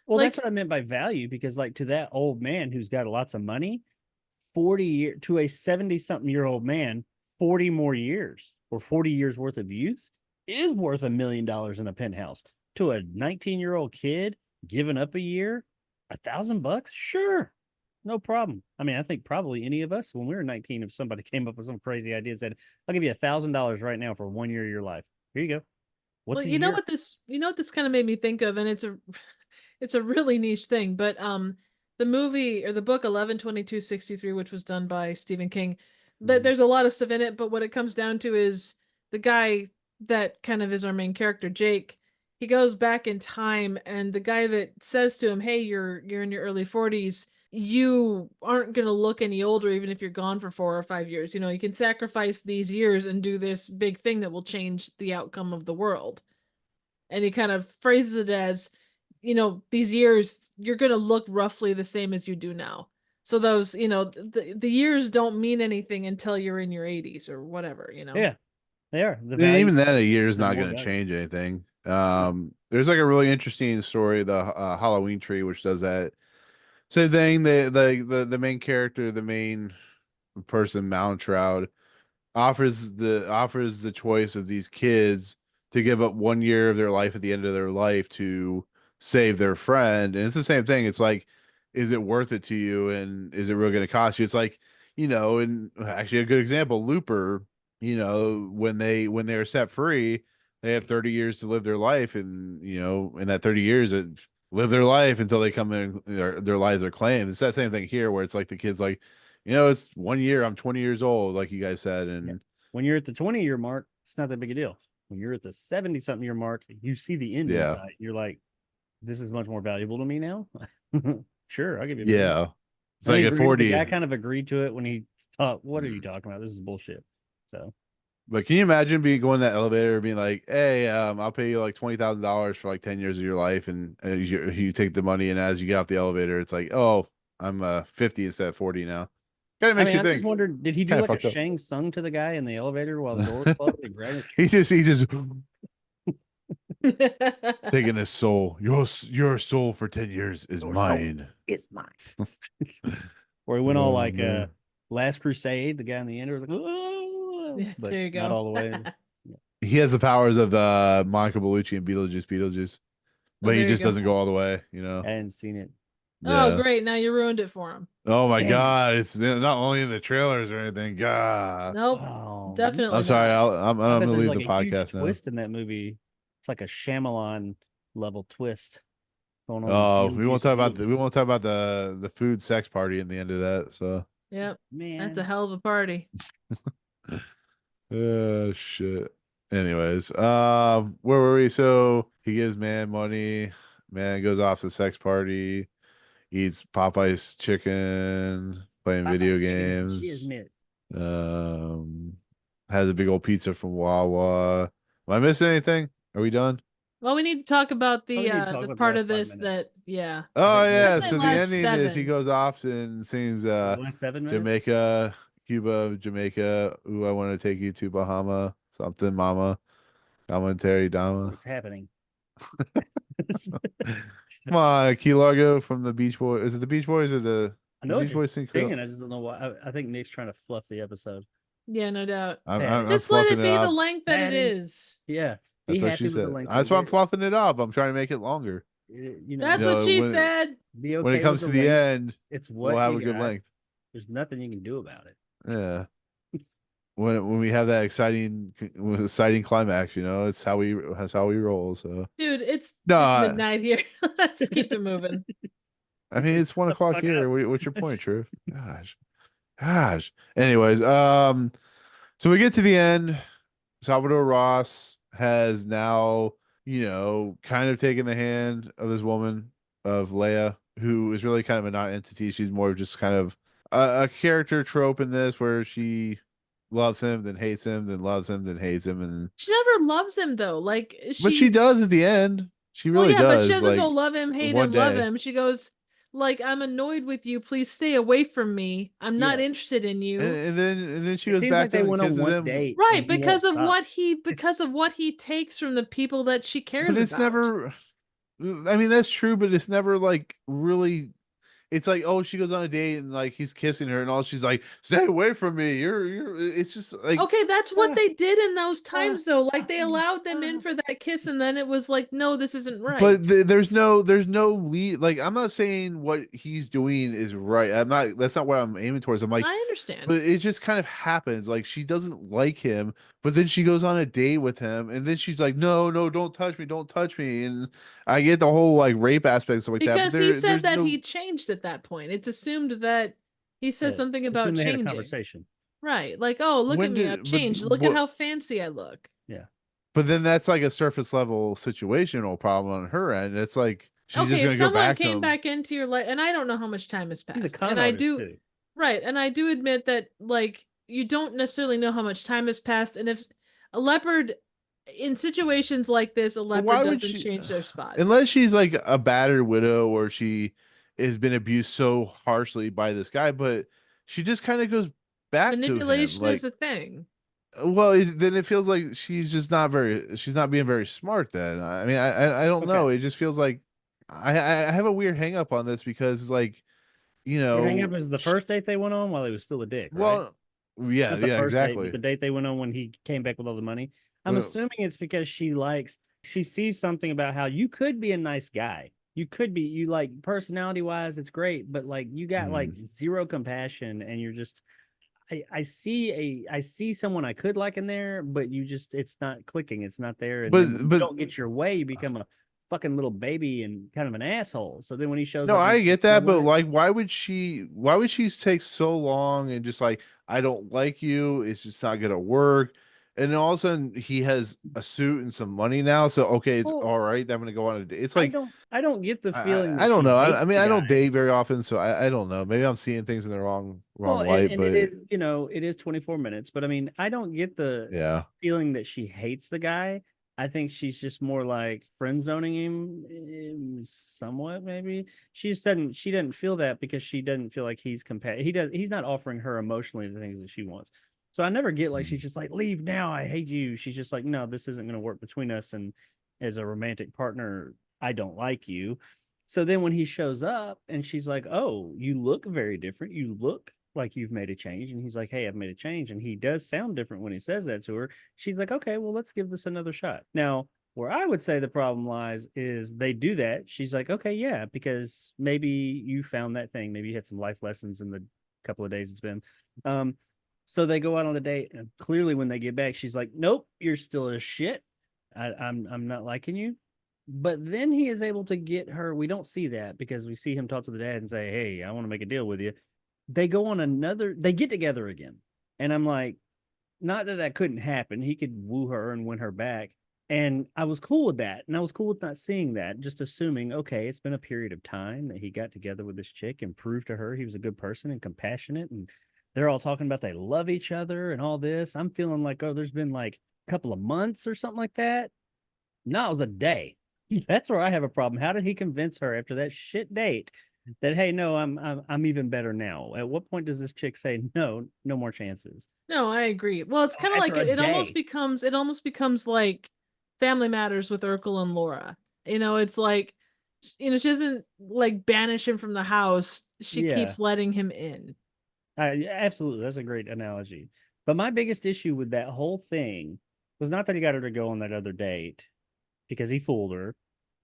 Well, that's like what I meant by value, because like to that old man who's got lots of money, 40 year to a 70-something-year-old man, 40 more years or 40 years worth of youth is worth $1 million in a penthouse. To a 19-year-old kid giving up a year, $1,000, sure. No problem. I mean, I think probably any of us when we were 19, if somebody came up with some crazy idea and said, I'll give you $1,000 right now for 1 year of your life. Here you go. What's well, a you know year? what this kind of made me think of, and it's a really niche thing, but the movie or the book 11/22/63, which was done by Stephen King, that there's a lot of stuff in it, but what it comes down to is the guy that kind of is our main character, Jake. He goes back in time, and the guy that says to him, "Hey, you're in your early 40s. You aren't going to look any older even if you're gone for 4 or 5 years. You can sacrifice these years and do this big thing that will change the outcome of the world." And he kind of phrases it as, these years, you're going to look roughly the same as you do now. So those, the years don't mean anything until you're in your 80s or whatever, Yeah, they are. The Yeah, value, even then, a year is the not more going to value. change anything. There's like a really interesting story, the Halloween tree, which does that same thing. The main character, the main person, Maltroud, offers the choice of these kids to give up 1 year of their life at the end of their life to save their friend. And it's the same thing. It's like, is it worth it to you? And is it really going to cost you? It's like, and actually a good example, Looper, when they are set free, they have 30 years to live their life. And, in that 30 years, live their life until they come in, their lives are claimed. It's that same thing here where it's like the kid's like, it's 1 year. I'm 20 years old, like you guys said. And when you're at the 20-year mark, it's not that big a deal. When you're at the 70-something year mark, you see the end in sight. You're like, this is much more valuable to me now. Sure, I'll give you. Yeah. It's I like at 40. The guy kind of agreed to it when he thought, what are you talking about? This is bullshit. So, but can you imagine going in that elevator being like, hey, I'll pay you like $20,000 for like 10 years of your life, and you take the money, and as you get off the elevator, it's like, oh, I'm 50 instead of 40 now. Kind of makes you I think. just wondered, did he do Kinda like a fucked up. Shang Tsung to the guy in the elevator while the door was closed? And grabbed he just Yeah. taking his soul. Your soul for 10 years is mine. It's mine. Or he went all like man. Last Crusade. The guy in the end was like, oh, but There you go. not all the way. He has the powers of Monica Bellucci and Beetlejuice, but he there you just go. doesn't go all the way. I hadn't seen it. Oh, Yeah. great. Now you ruined it for him. Oh my Dang. God! It's not only in the trailers or anything. God. Nope. Oh, Definitely. I'm sorry. not. I'm I bet gonna there's leave like the a huge podcast now. twist in that movie. It's like a Shyamalan level twist going on. Oh, we won't talk about Beetlejuice. the food sex party in the end of that. So. Yep. Man, That's a hell of a party. Oh shit. Anyways, where were we? So he gives man money. Man goes off to sex party, eats Popeye's chicken, playing video games. Has a big old pizza from Wawa. Am I missing anything? Are we done? Well, we need to talk about we need to talk the about part the of last this 5 minutes. that yeah. Oh yeah. I'd say So the last ending is he 7. goes off and sings The last 7 minutes? Jamaica, Cuba, Jamaica. Ooh, I want to take you to Bahama. Something, mama. Commentary, Dama. What's happening? Come on, Key Largo from the Beach Boys. Is it the Beach Boys or the I know Beach Boys singing. I just don't know why. I think Nick's trying to fluff the episode. Yeah, no doubt. I'm Just let it fluffing be up. the length that it Patty. is. Yeah. That's Be what happy she with the said. length That's of why I'm it. fluffing it up. I'm trying to make it longer. You know, That's You what know, she when- said. be okay When it comes with to the length. end, It's what we'll have you a good got. length. There's nothing you can do about it. Yeah. When we have that exciting climax, it's how we roll. So Dude, it's No, midnight here. Let's keep it moving. I mean it's 1 o'clock fuck here. up. What's your point, Triv? Gosh. Anyways, so we get to the end. Salvador Ross has now, kind of taken the hand of this woman, of Leia, who is really kind of a non-entity. She's more of just kind of a character trope in this, where she loves him, then hates him, then loves him, then hates him, and She never loves him though. but she does at the end. She really well, yeah, does. but she doesn't like go love him, hate one him, love day. him. She goes like, I'm annoyed with you. Please stay away from me. I'm not Yeah. interested in you. And then she It goes seems back like to they him and went on kisses one him. date. Right, and he because won't of stop. what he takes from the people that she cares But it's about. never. I mean, that's true, but it's never like really. It's like, oh, she goes on a date and like he's kissing her and all. She's like, stay away from me. You're. It's just like. Okay, that's what they did in those times though. Like they allowed them in for that kiss and then it was like, no, this isn't right. But there's no lead. Like, I'm not saying what he's doing is right. That's not what I'm aiming towards. I'm like, I understand. but it just kind of happens. Like, she doesn't like him, but then she goes on a date with him, and then she's like, no, don't touch me. And I get the whole like rape aspect and stuff like that. Because But he said there's that no, he changed at that point. It's assumed that he said something about Assume they had a changing. conversation. Right. Like, oh, look When at me, did- I've but changed. Look at what- how fancy I look. Yeah. but then that's like a surface level situational problem on her end. It's like she's Okay, just if gonna go someone back to came him. back into your life, and I don't know how much time has passed. He's a con and I artist do too. right, and I do admit that like you don't necessarily know how much time has passed, and if a leopard in situations like this, a leopard why would doesn't she- change their spots. Unless she's like a battered widow, or she has been abused so harshly by this guy, but she just kind of goes back to him. Manipulation Like, is a thing. well, then it feels like she's just not she's not being very smart then. I mean, I don't Okay. know. It just feels like I have a weird hang up on this because like, you Your hang know, up is the first date they went on while he was still a dick, right? well, yeah, Not the yeah, first date, but exactly. the date they went on when he came back with all the money. I'm Well, assuming it's because she sees something about how you could be a nice guy. You could be, you like personality wise, it's great, but like you got like zero compassion and you're just, I see someone I could like in there, but you just, it's not clicking. It's not there. And then when you but don't get your way, you become a fucking little baby and kind of an asshole. So then when he shows no, up, I get that, but winner, like, why would she take so long and just like, I don't like you, it's just not gonna work. And then all of a sudden he has a suit and some money now, so okay, it's well, all right. I'm gonna go on a date. It's like I don't get the feeling I that don't she know. I hates mean, the I guy. don't date very often, so I don't know. Maybe I'm seeing things in the wrong Well, light, and it but is, it is 24 minutes, but I mean, I don't get the yeah. feeling that she hates the guy. I think she's just more like friend zoning him somewhat, maybe. She doesn't feel that because she doesn't feel like he's not offering her emotionally the things that she wants. So I never get like she's just like, leave now, I hate you. She's just like, no, this isn't gonna work between us, and as a romantic partner, I don't like you. So then when he shows up and she's like, oh, you look very different. You look like you've made a change. And he's like, hey, I've made a change. And he does sound different when he says that to her. She's like, okay, well, let's give this another shot. Now, where I would say the problem lies is they do that. She's like, okay, yeah, because maybe you found that thing. Maybe you had some life lessons in the couple of days it's been. So they go out on a date. And clearly, when they get back, she's like, nope, you're still a shit. I'm not liking you. But then he is able to get her. We don't see that because we see him talk to the dad and say, hey, I want to make a deal with you. They go on they get together again. And I'm like, not that that couldn't happen. He could woo her and win her back. And I was cool with that. And I was cool with not seeing that, just assuming, okay, it's been a period of time that he got together with this chick and proved to her he was a good person and compassionate. And they're all talking about they love each other and all this. I'm feeling like, oh, there's been like a couple of months or something like that. No, it was a day. That's where I have a problem. How did he convince her after that shit date that, hey, no, I'm even better now? At what point does this chick say no, no more chances? No, I agree. Well, it's kind of like After a it almost day. becomes like Family Matters with Urkel and Laura. It's like, she doesn't like banish him from the house. She Yeah, keeps letting him in. absolutely. That's a great analogy. But my biggest issue with that whole thing was not that he got her to go on that other date because he fooled her,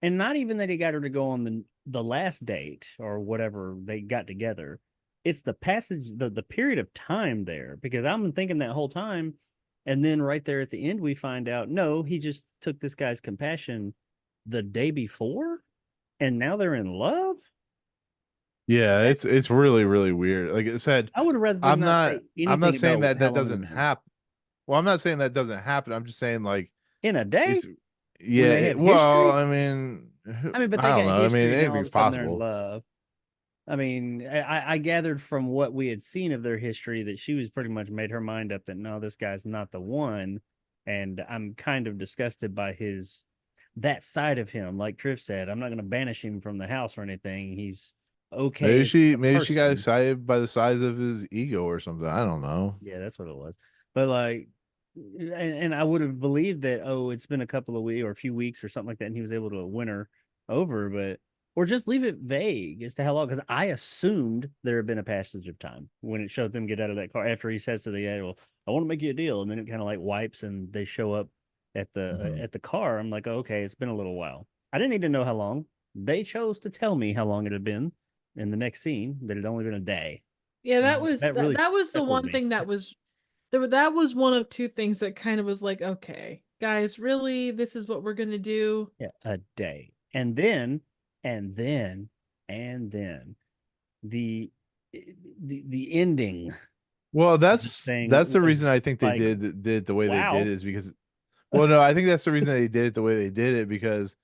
and not even that he got her to go on the last date or whatever they got together. It's the passage, the period of time there, because I'm thinking that whole time, and then right there at the end we find out no, he just took this guy's compassion the day before, and now they're in love. Yeah, it's really really weird. Like I said, I would have rather them not say I'm not anything saying about that how that long doesn't it's been. happen. Well, I'm not saying that doesn't happen. I'm just saying like In a day it's when yeah, they have well, history. I mean, I mean, but I they don't got know. I mean, history, and then all of anything's a sudden they're in possible. love. I mean, I gathered from what we had seen of their history that she was pretty much made her mind up that no, this guy's not the one. And I'm kind of disgusted by that side of him. Like Triff said, I'm not going to banish him from the house or anything. He's okay as a Maybe she got person. excited by the size of his ego or something. I don't know. Yeah, that's what it was. But like, and I would have believed that, oh, it's been a couple of weeks or a few weeks or something like that, and he was able to win her over, but or just leave it vague as to how long, because I assumed there had been a passage of time when it showed them get out of that car after he says to the guy, well, I want to make you a deal, and then it kind of like wipes and they show up at the car. I'm like, oh, okay, it's been a little while. I didn't need to know how long. They chose to tell me how long it had been in the next scene, that it had only been a day. Yeah, that was That really that was the stuck with one me. thing that was one of two things that kind of was like, okay, guys, really, this is what we're gonna do? Yeah, a day. And then the the ending Well, of this thing that's the reason was I think they like, did it the way they did wow. is because well, no, I think that's the reason they did it the way they did it because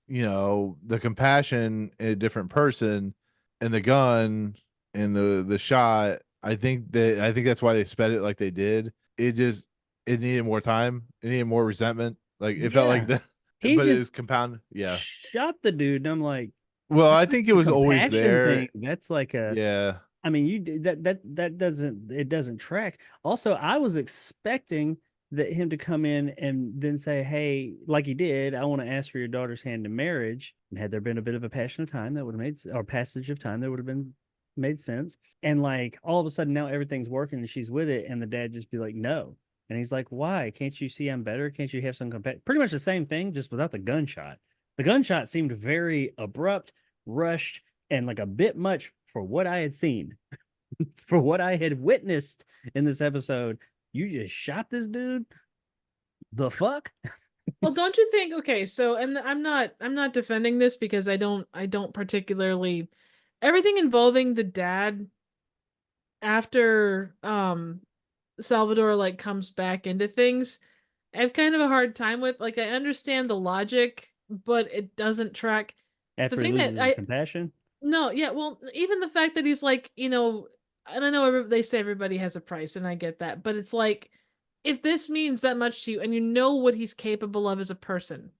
the compassion in a different person and the gun and the shot, I think that's why they sped it like they did. It needed more time. It needed more resentment. Like it felt like Yeah. that He but it just was compound. Yeah. shot the dude, and I'm like, Well, I think it was always compassion there. thing, that's like a Yeah. I mean, that doesn't track. Also, I was expecting that him to come in and then say, "Hey," like he did, "I want to ask for your daughter's hand in marriage." And had there been a bit of a passion of time, that would have or passage of time, that would have been made sense. And like all of a sudden now everything's working and she's with it, and the dad just be like, "No," and he's like, "Why? Can't you see I'm better? Can't you have some compassion?" Pretty much the same thing, just without the gunshot. The gunshot seemed very abrupt, rushed, and like a bit much for what I had seen, for what I had witnessed in this episode. You just shot this dude? The fuck? Well, don't you think, okay, so and I'm not defending this because I don't particularly everything involving the dad after Salvador like comes back into things, I have kind of a hard time with. Like, I understand the logic, but it doesn't track. The After he thing that loses his compassion? no, yeah, well, even the fact that he's like, and I know they say everybody has a price, and I get that, but it's like, if this means that much to you, and you know what he's capable of as a person,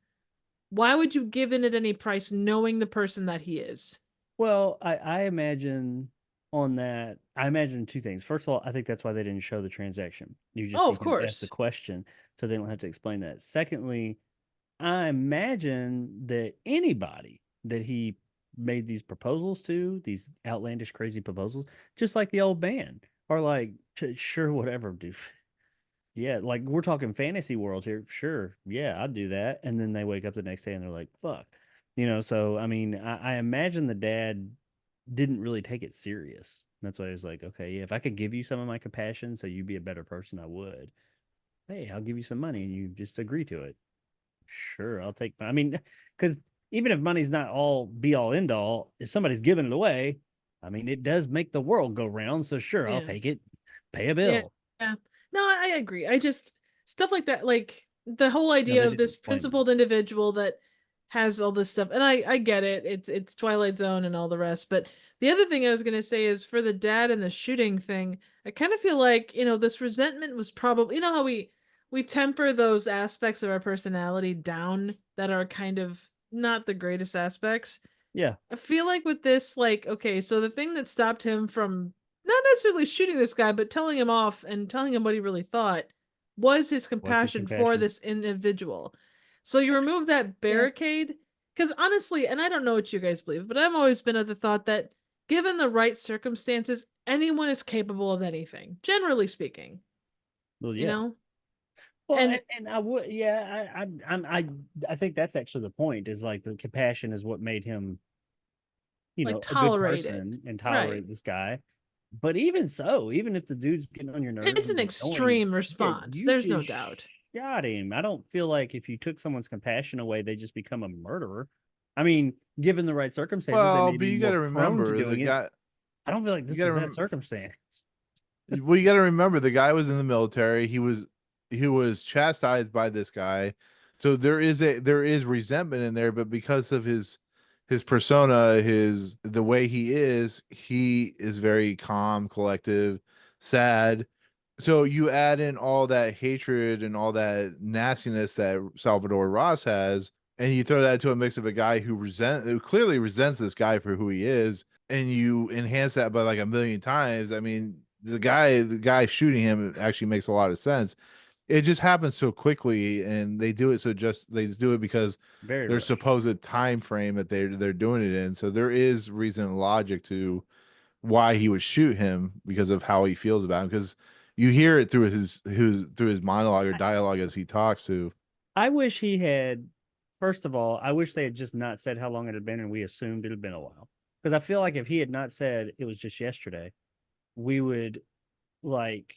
why would you give in at any price, knowing the person that he is? Well, I imagine on that, I imagine two things. First of all, I think that's why they didn't show the transaction. You just Oh, see of him ask the course. question, so they don't have to explain that. Secondly, I imagine that anybody that he made these proposals to, these outlandish, crazy proposals, just like the old man, are like, sure, whatever, dude. Yeah, like we're talking fantasy world here. Sure, yeah, I'd do that. And then they wake up the next day and they're like, fuck. So I mean, I imagine the dad didn't really take it serious. That's why he was like, okay, yeah, if I could give you some of my compassion so you be a better person, I would. Hey, I'll give you some money and you just agree to it. Sure, I'll take. I mean, because even if money's not all be all end all, if somebody's giving it away, I mean, it does make the world go round. So sure, I'll Yeah. take it. Pay a Yeah. bill. Yeah. No, I agree. I just stuff like that, like the whole No, idea they of didn't this explain that. principled individual that has all this stuff, and I get it. It's Twilight Zone and all the rest. But the other thing I was gonna say is for the dad and the shooting thing, I kind of feel like, this resentment was probably, how we temper those aspects of our personality down that are kind of not the greatest aspects. Yeah. I feel like with this, like, okay, so the thing that stopped him from not necessarily shooting this guy, but telling him off and telling him what he really thought was his What's his compassion for compassion? this individual. So you remove that Yeah. barricade, because honestly, and I don't know what you guys believe, but I've always been of the thought that given the right circumstances, anyone is capable of anything, generally speaking, Well, you yeah. know? Well, And and I would, yeah, I think that's actually the point. Is like the compassion is what made him, like a good tolerate it. person and Right. tolerate this guy. But even so, even if the dude's getting on your nerves It's an and annoying, extreme yeah, response. you There's no just doubt. shot him. I don't feel like if you took someone's compassion away, they just become a murderer. I mean, given the right circumstances, they Well, may but be you got more to prone to remember the doing it. guy. I don't feel like You this got is to that circumstance. Well, you got to remember the guy was in the military. He was chastised by this guy, so there is resentment in there. But because of his persona, the way he is very calm, collective, sad. So you add in all that hatred and all that nastiness that Salvador Ross has, and you throw that into a mix of a guy who clearly resents this guy for who he is, and you enhance that by like a million times. I mean, the guy shooting him actually makes a lot of sense. It just happens so quickly, and they do it they just do it because Very their rushed. supposed time frame that they're doing it in. So there is reason and logic to why he would shoot him because of how he feels about him. Because you hear it through his monologue or dialogue as he talks to. I wish he had. First of all, I wish they had just not said how long it had been, and we assumed it had been a while. Because I feel like if he had not said it was just yesterday, we would like.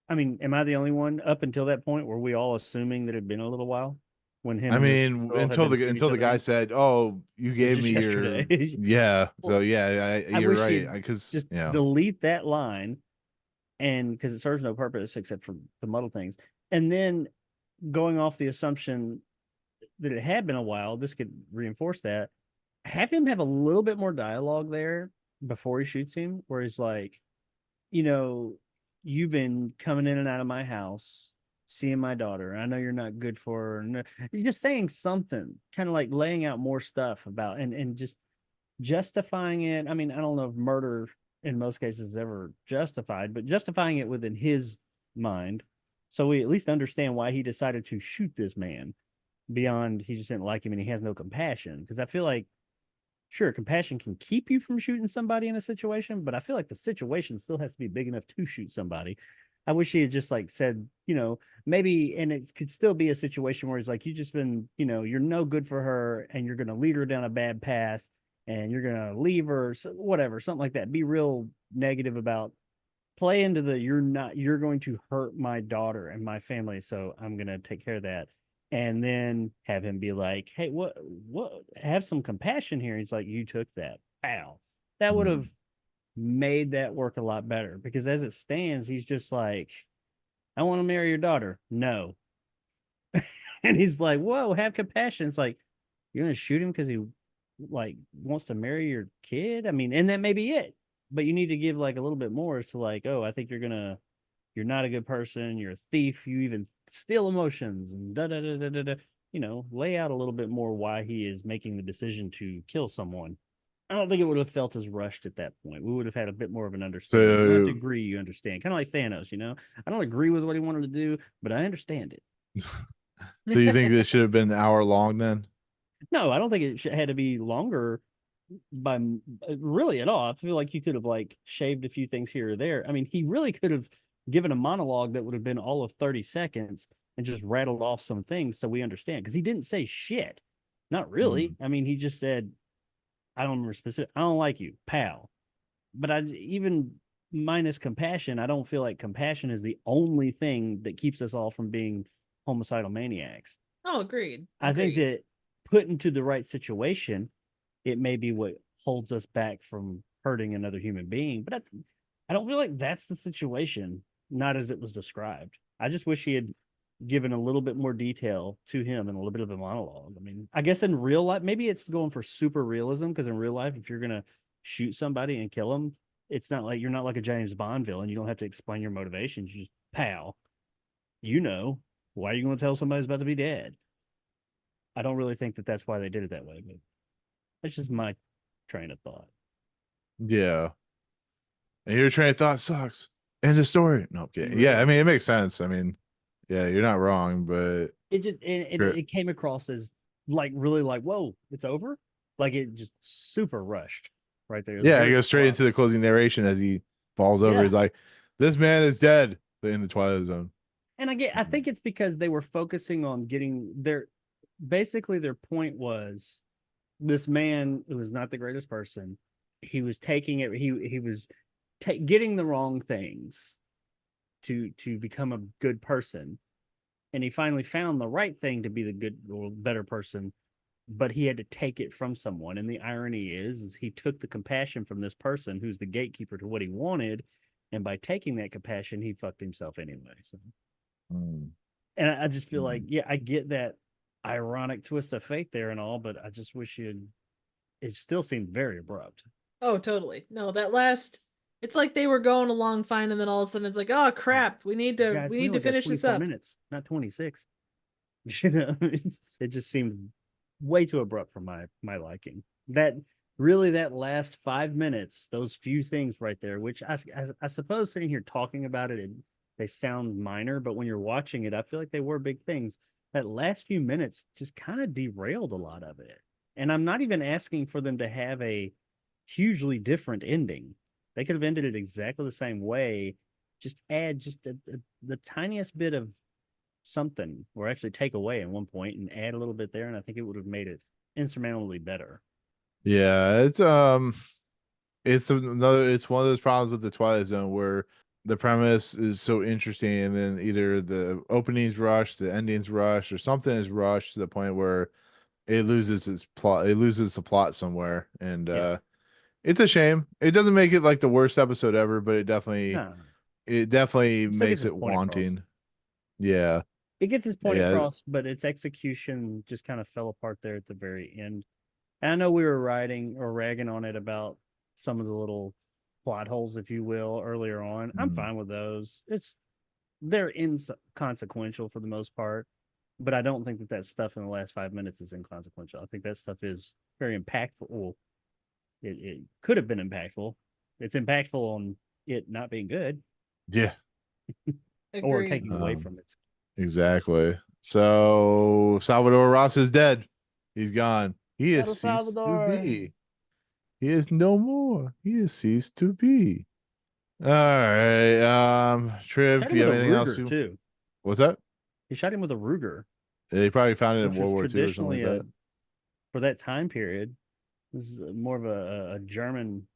I mean, am I the only one up until that point were we all assuming that it had been a little while when him I and this mean, girl had until been the seeing each until the other guy in? said, "Oh, you It was gave just me your yesterday. yeah." So Well, yeah, I you're wish right. he'd Because just yeah, delete that line, and because it serves no purpose except for the muddle things, and then going off the assumption that it had been a while, this could reinforce that. Have him have a little bit more dialogue there before he shoots him, where he's like, you know, you've been coming in and out of my house, seeing my daughter. I know you're not good for her. You're just saying something, kind of like laying out more stuff about and just justifying it. I mean, I don't know if murder in most cases is ever justified, but justifying it within his mind. So we at least understand why he decided to shoot this man beyond he just didn't like him and he has no compassion. Because I feel like, sure, compassion can keep you from shooting somebody in a situation, but I feel like the situation still has to be big enough to shoot somebody. I wish he had just like said, maybe, and it could still be a situation where he's like, you just been, you're no good for her and you're going to lead her down a bad path and you're going to leave her, whatever, something like that. Be real negative about, play into the, you're going to hurt my daughter and my family. So I'm going to take care of that. And then have him be like, hey, what, have some compassion here. He's like, you took that. Pow. That would have made that work a lot better, because as it stands, he's just like, I want to marry your daughter. No. And he's like, whoa, have compassion. It's like, you're going to shoot him because he like wants to marry your kid? I mean, and that may be it, but you need to give like a little bit more as to like, oh, I think you're not a good person. You're a thief. You even steal emotions and da da da da da da. Lay out a little bit more why he is making the decision to kill someone. I don't think it would have felt as rushed at that point. We would have had a bit more of an understanding. You don't have to agree, you understand. Kind of like Thanos, I don't agree with what he wanted to do, but I understand it. So you think this should have been an hour long then? No, I don't think it had to be longer by really at all. I feel like you could have like shaved a few things here or there. I mean, he really could have given a monologue that would have been all of 30 seconds and just rattled off some things so we understand, because he didn't say shit. Not really. I mean, he just said, I don't remember specific, I don't like you, pal. But even minus compassion, I don't feel like compassion is the only thing that keeps us all from being homicidal maniacs. Oh, agreed. I think that put into the right situation, it may be what holds us back from hurting another human being. But I don't feel like that's the situation, not as it was described. I just wish he had given a little bit more detail to him and a little bit of a monologue. I mean, I guess in real life, maybe it's going for super realism, because in real life, if you're going to shoot somebody and kill them, it's not like, you're not like a James Bond villain. You don't have to explain your motivations. You just, pow. Why are you going to tell somebody's about to be dead? I don't really think that that's why they did it that way, but that's just my train of thought. Yeah. And your train of thought sucks. End of story. No, I'm kidding. Right. Yeah, I mean, it makes sense. I mean, yeah, you're not wrong, but it just it came across as like really like, whoa, it's over. Like it just super rushed right there. Yeah, he goes straight into the closing narration as he falls over. He's like, "This man is dead." In the Twilight Zone. And I think it's because they were focusing on getting their point was, this man who was not the greatest person, he was taking it, he was getting the wrong things to become a good person, and he finally found the right thing to be the good or better person, but he had to take it from someone. And the irony is he took the compassion from this person who's the gatekeeper to what he wanted, and by taking that compassion, he fucked himself anyway. So. And I just feel like, yeah, I get that ironic twist of fate there and all, but I just wish it still seemed very abrupt. Oh, totally. No, that last, it's like they were going along fine, and then all of a sudden it's like, oh crap, we need to finish this up. Minutes, not 26. It just seemed way too abrupt for my liking. That last 5 minutes, those few things right there, which I suppose sitting here talking about it, they sound minor, but when you're watching it, I feel like they were big things. That last few minutes just kind of derailed a lot of it. And I'm not even asking for them to have a hugely different ending. They could have ended it exactly the same way. Just add the tiniest bit of something, or actually take away at one point and add a little bit there. And I think it would have made it insurmountably better. Yeah, it's one of those problems with the Twilight Zone where the premise is so interesting, and then either the opening's rushed, the ending's rushed, or something is rushed to the point where it loses its plot. It loses the plot somewhere, and it's a shame. It doesn't make it like the worst episode ever, but it definitely makes it wanting. Yeah, it gets its point across, but its execution just kind of fell apart there at the very end. And I know we were ragging on it about some of the little plot holes, if you will, earlier on. I'm fine with those. They're inconsequential for the most part, but I don't think that stuff in the last 5 minutes is inconsequential. I think that stuff is very impactful. it could have been impactful. It's impactful on it not being good Yeah, or Agreed. taking away from it. exactly. So Salvador Ross is dead. He's gone. He Battle is ceased to Salvador. be. He is no more. He is ceased to be. All right. Triv, Shot do him you with have a anything else? Ruger too. What's that? He shot him with a Ruger, They probably found it in which World was War II or something traditionally like that. for that time period. This is more of a German.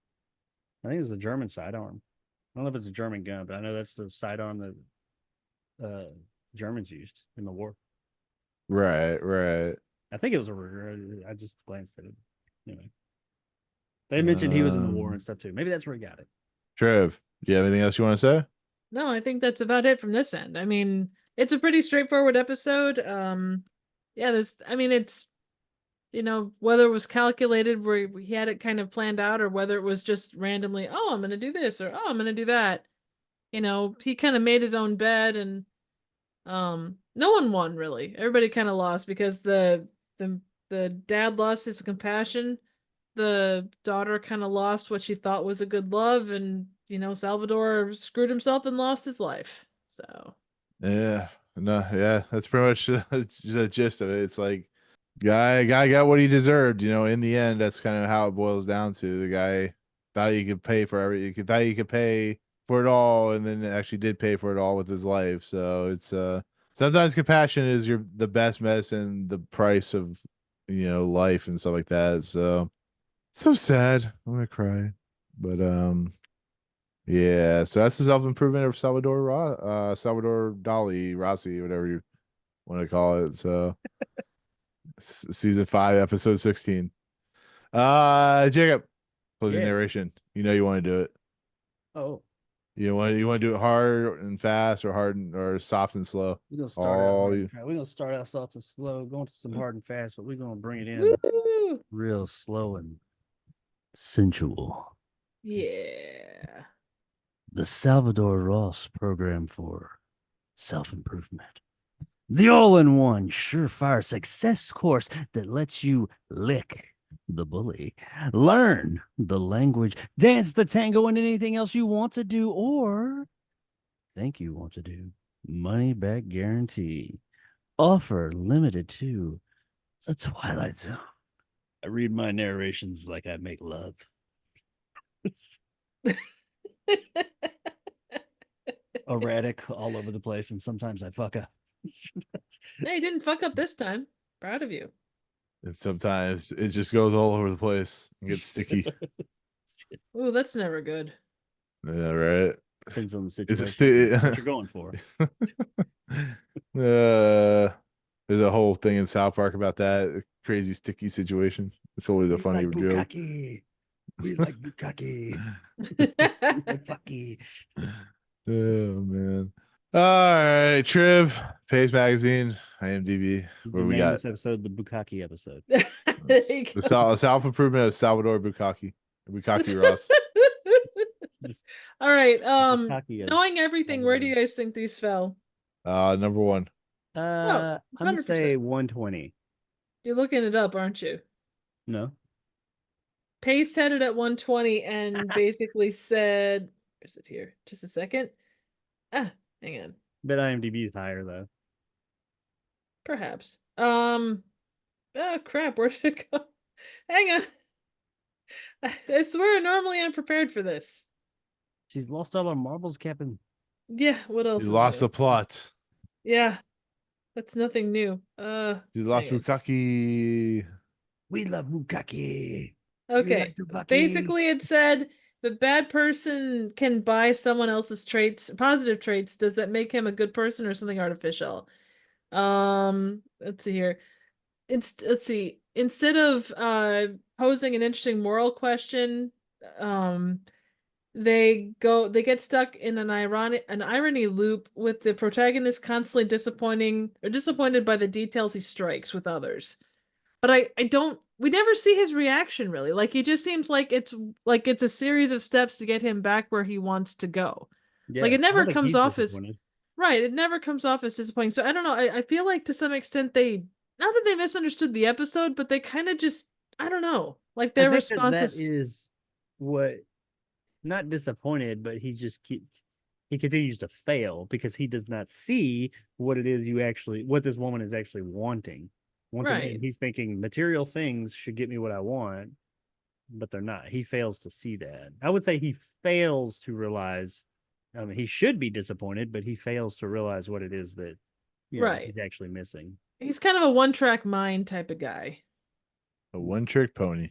I think it's a German sidearm. I don't know if it's a German gun, but I know that's the sidearm that Germans used in the war. Right. I think it was a Ruger. I just glanced at it. Anyway, they mentioned he was in the war and stuff too. Maybe that's where he got it. Trev, do you have anything else you want to say? No, I think that's about it from this end. I mean, it's a pretty straightforward episode. Yeah, it's, whether it was calculated where he had it kind of planned out or whether it was just randomly, oh, I'm going to do this or oh, I'm going to do that. He kind of made his own bed and no one won really. Everybody kind of lost because the dad lost his compassion. The daughter kind of lost what she thought was a good love, and Salvador screwed himself and lost his life. So Yeah, no, yeah, that's pretty much the gist of it. It's like guy got what he deserved. In the end, that's kind of how it boils down to. The guy thought he could pay for everything. Thought he could pay for it all, and then actually did pay for it all with his life. So it's sometimes compassion is the best medicine, the price of life and stuff like that. So sad. I'm gonna cry, but yeah. So that's the self improvement of Salvador Dali Rossi, whatever you want to call it. So season 5, episode 16. Jacob, closing Yes. narration. You want to do it. Oh, You want to do it hard and fast, or or soft and slow. we're gonna start out All hard you- and fast. We're gonna start out soft and slow, going to some hard and fast, but we're gonna bring it in woo! real slow and sensual. Yeah. The Salvador Ross program for self-improvement. The all-in-one surefire success course that lets you lick the bully, learn the language, dance the tango, and anything else you want to do or think you want to do. Money back guarantee. Offer limited to the Twilight Zone. I read my narrations like I make love. Erratic all over the place, and sometimes I fuck up. Hey, you didn't fuck up this time. Proud of you. And sometimes it just goes all over the place and gets sticky. Ooh, that's never good. Yeah, right. Depends on the Is it situation. What you're going for. There's a whole thing in South Park about that crazy sticky situation. It's always a funny like joke. bukkake. We like bukkake. We like fucky. Oh man. All right, Triv, Pace Magazine, IMDb. What do we got? This episode, the bukkake episode. There you go. The self improvement of Salvador Bukaki Ross. All right. Bukkake Knowing everything, where do you guys think these fell? Number 1. I'm gonna 100%. say 120. You're looking it up, aren't you? No. Pace had it at 120 and basically said, where's it here? Just a second. Hang on. Bet IMDb is higher though. Perhaps. Oh crap, where did it go? Hang on. I swear normally I'm prepared for this. She's lost all her marbles, Captain. Yeah, what else? You is lost new? the plot. Yeah. That's nothing new. You lost hang on. Bukaki. We love bukkake. Okay. Basically it said the bad person can buy someone else's traits, positive traits. Does that make him a good person or something artificial? Let's see here. Let's see. Instead of posing an interesting moral question, they get stuck in an irony loop with the protagonist constantly disappointed by the details he strikes with others. But we never see his reaction really. Like he just seems like it's a series of steps to get him back where he wants to go. Yeah, Like it never I think comes he's off as disappointed. right. It never comes off as disappointing. So I don't know. I feel like to some extent not that they misunderstood the episode, but they kind of just, I don't know. Like I their think that responses. is what, not disappointed, but he continues to fail because he does not see what it is what this woman is actually wanting. Once again, Right. he's thinking material things should get me what I want, but they're not. He fails to see that. I would say he fails to realize. I mean, he should be disappointed, but he fails to realize what it is that Right. he's actually missing. He's kind of a one-track mind type of guy. A one-trick pony.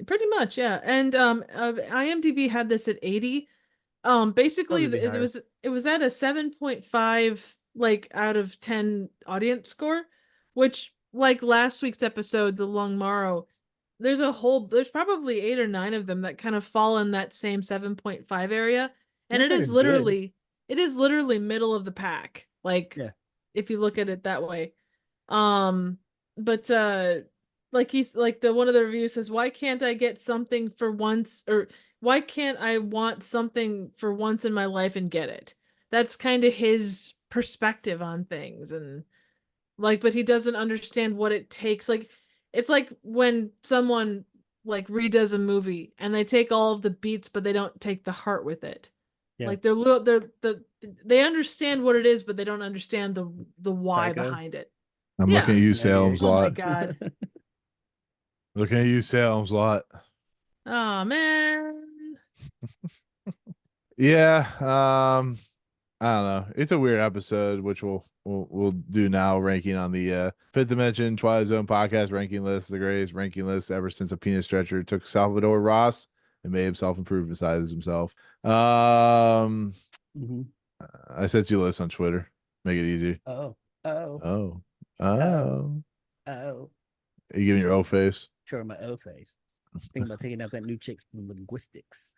Pretty much, yeah. And IMDb had this at 80. Basically Probably be it higher. was at a 7.5 like out of 10 audience score, which like last week's episode, The Long Morrow, there's probably 8 or 9 of them that kind of fall in that same 7.5 area. And Looks like it's good. it is literally middle of the pack. Like Yeah. if you look at it that way. But like he's like one of the reviews says, why can't I get something for once, or why can't I want something for once in my life and get it? That's kind of his perspective on things. And like, but he doesn't understand what it takes. Like, it's like when someone like redoes a movie and they take all of the beats, but they don't take the heart with it. Yeah. Like they understand what it is, but they don't understand the why Psycho. behind it. I'm Yeah. looking at you, Yeah, Salem's Oh my Lot. God. Looking at you, Salem's Lot. Oh man. Yeah. I don't know. It's a weird episode, which we'll do now. Ranking on the Fifth Dimension Twilight Zone podcast ranking list, the greatest ranking list ever since a penis stretcher took Salvadore Ross and made himself improve besides himself. Mhm. I sent you a list on Twitter. Make it easy. Oh. Oh. Oh. You giving your O face? Sure, my O face. Think about taking out that new chick's from linguistics.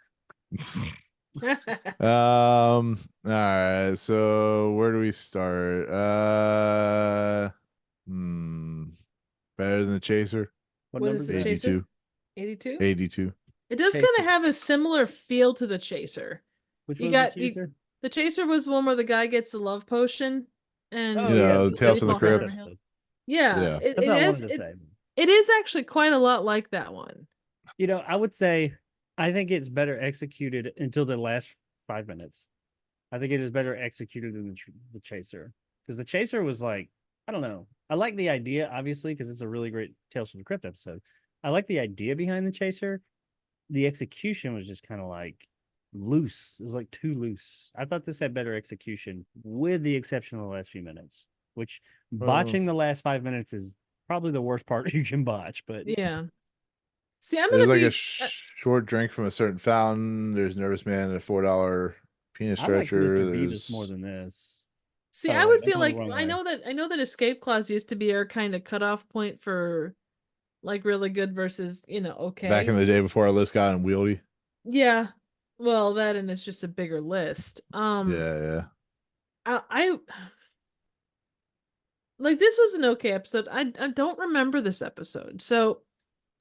All right, so where do we start? Better than the Chaser. What number is the that? Chaser? 82. 82? 82. It does kind of have a similar feel to the Chaser. Which You was got the Chaser? the Chaser was one where the guy gets the love potion and Oh, You know, yeah, Tales they from the fall down Crypt. hill. Yeah, Yeah. it, That's it what I has wanted to say. it is actually quite a lot like that one. You know, I would say I think it's better executed until the last 5 minutes. I think it is better executed than the Chaser, because the Chaser was like, I don't know. I like the idea, obviously, because it's a really great Tales from the Crypt episode. I like the idea behind the Chaser. The execution was just kind of like loose. It was like too loose. I thought this had better execution, with the exception of the last few minutes, which botching the last 5 minutes is probably the worst part you can botch. But Yeah. See, I'm There's gonna like be a short drink from a certain fountain. There's Nervous Man and a $4 penis I like stretcher. Mr. Beavis There's more than this. See, Oh, I would I'm feel going like the wrong I way. know that escape clause used to be our kind of cutoff point for like really good versus, okay. back in the day before our list got unwieldy. Yeah. Well, that and it's just a bigger list. Yeah. I like this was an okay episode. I don't remember this episode. So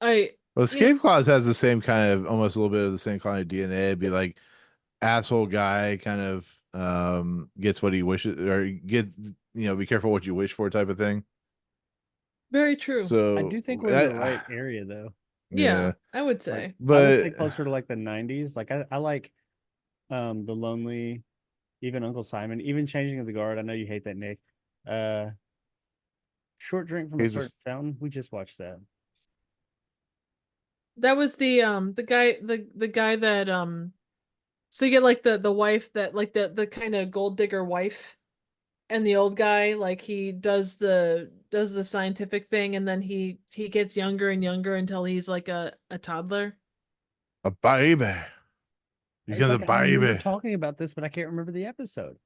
Well, Escape Clause has the same kind of, almost a little bit of the same kind of DNA. It'd be like asshole guy kind of gets what he wishes, or gets, be careful what you wish for type of thing. Very true. So I do think we're in the right area, though. Yeah, I would say. Like, I but would say closer to like the 90s. Like I like The Lonely, even Uncle Simon, even Changing of the Guard. I know you hate that, Nick. Short Drink from a Certain Fountain. We just watched that. That was the guy that so you get like the wife that like the kind of gold digger wife, and the old guy, like he does the scientific thing, and then he gets younger and younger until he's like a toddler. a baby. You It's get like, a I remember baby. talking about this, but I can't remember the episode.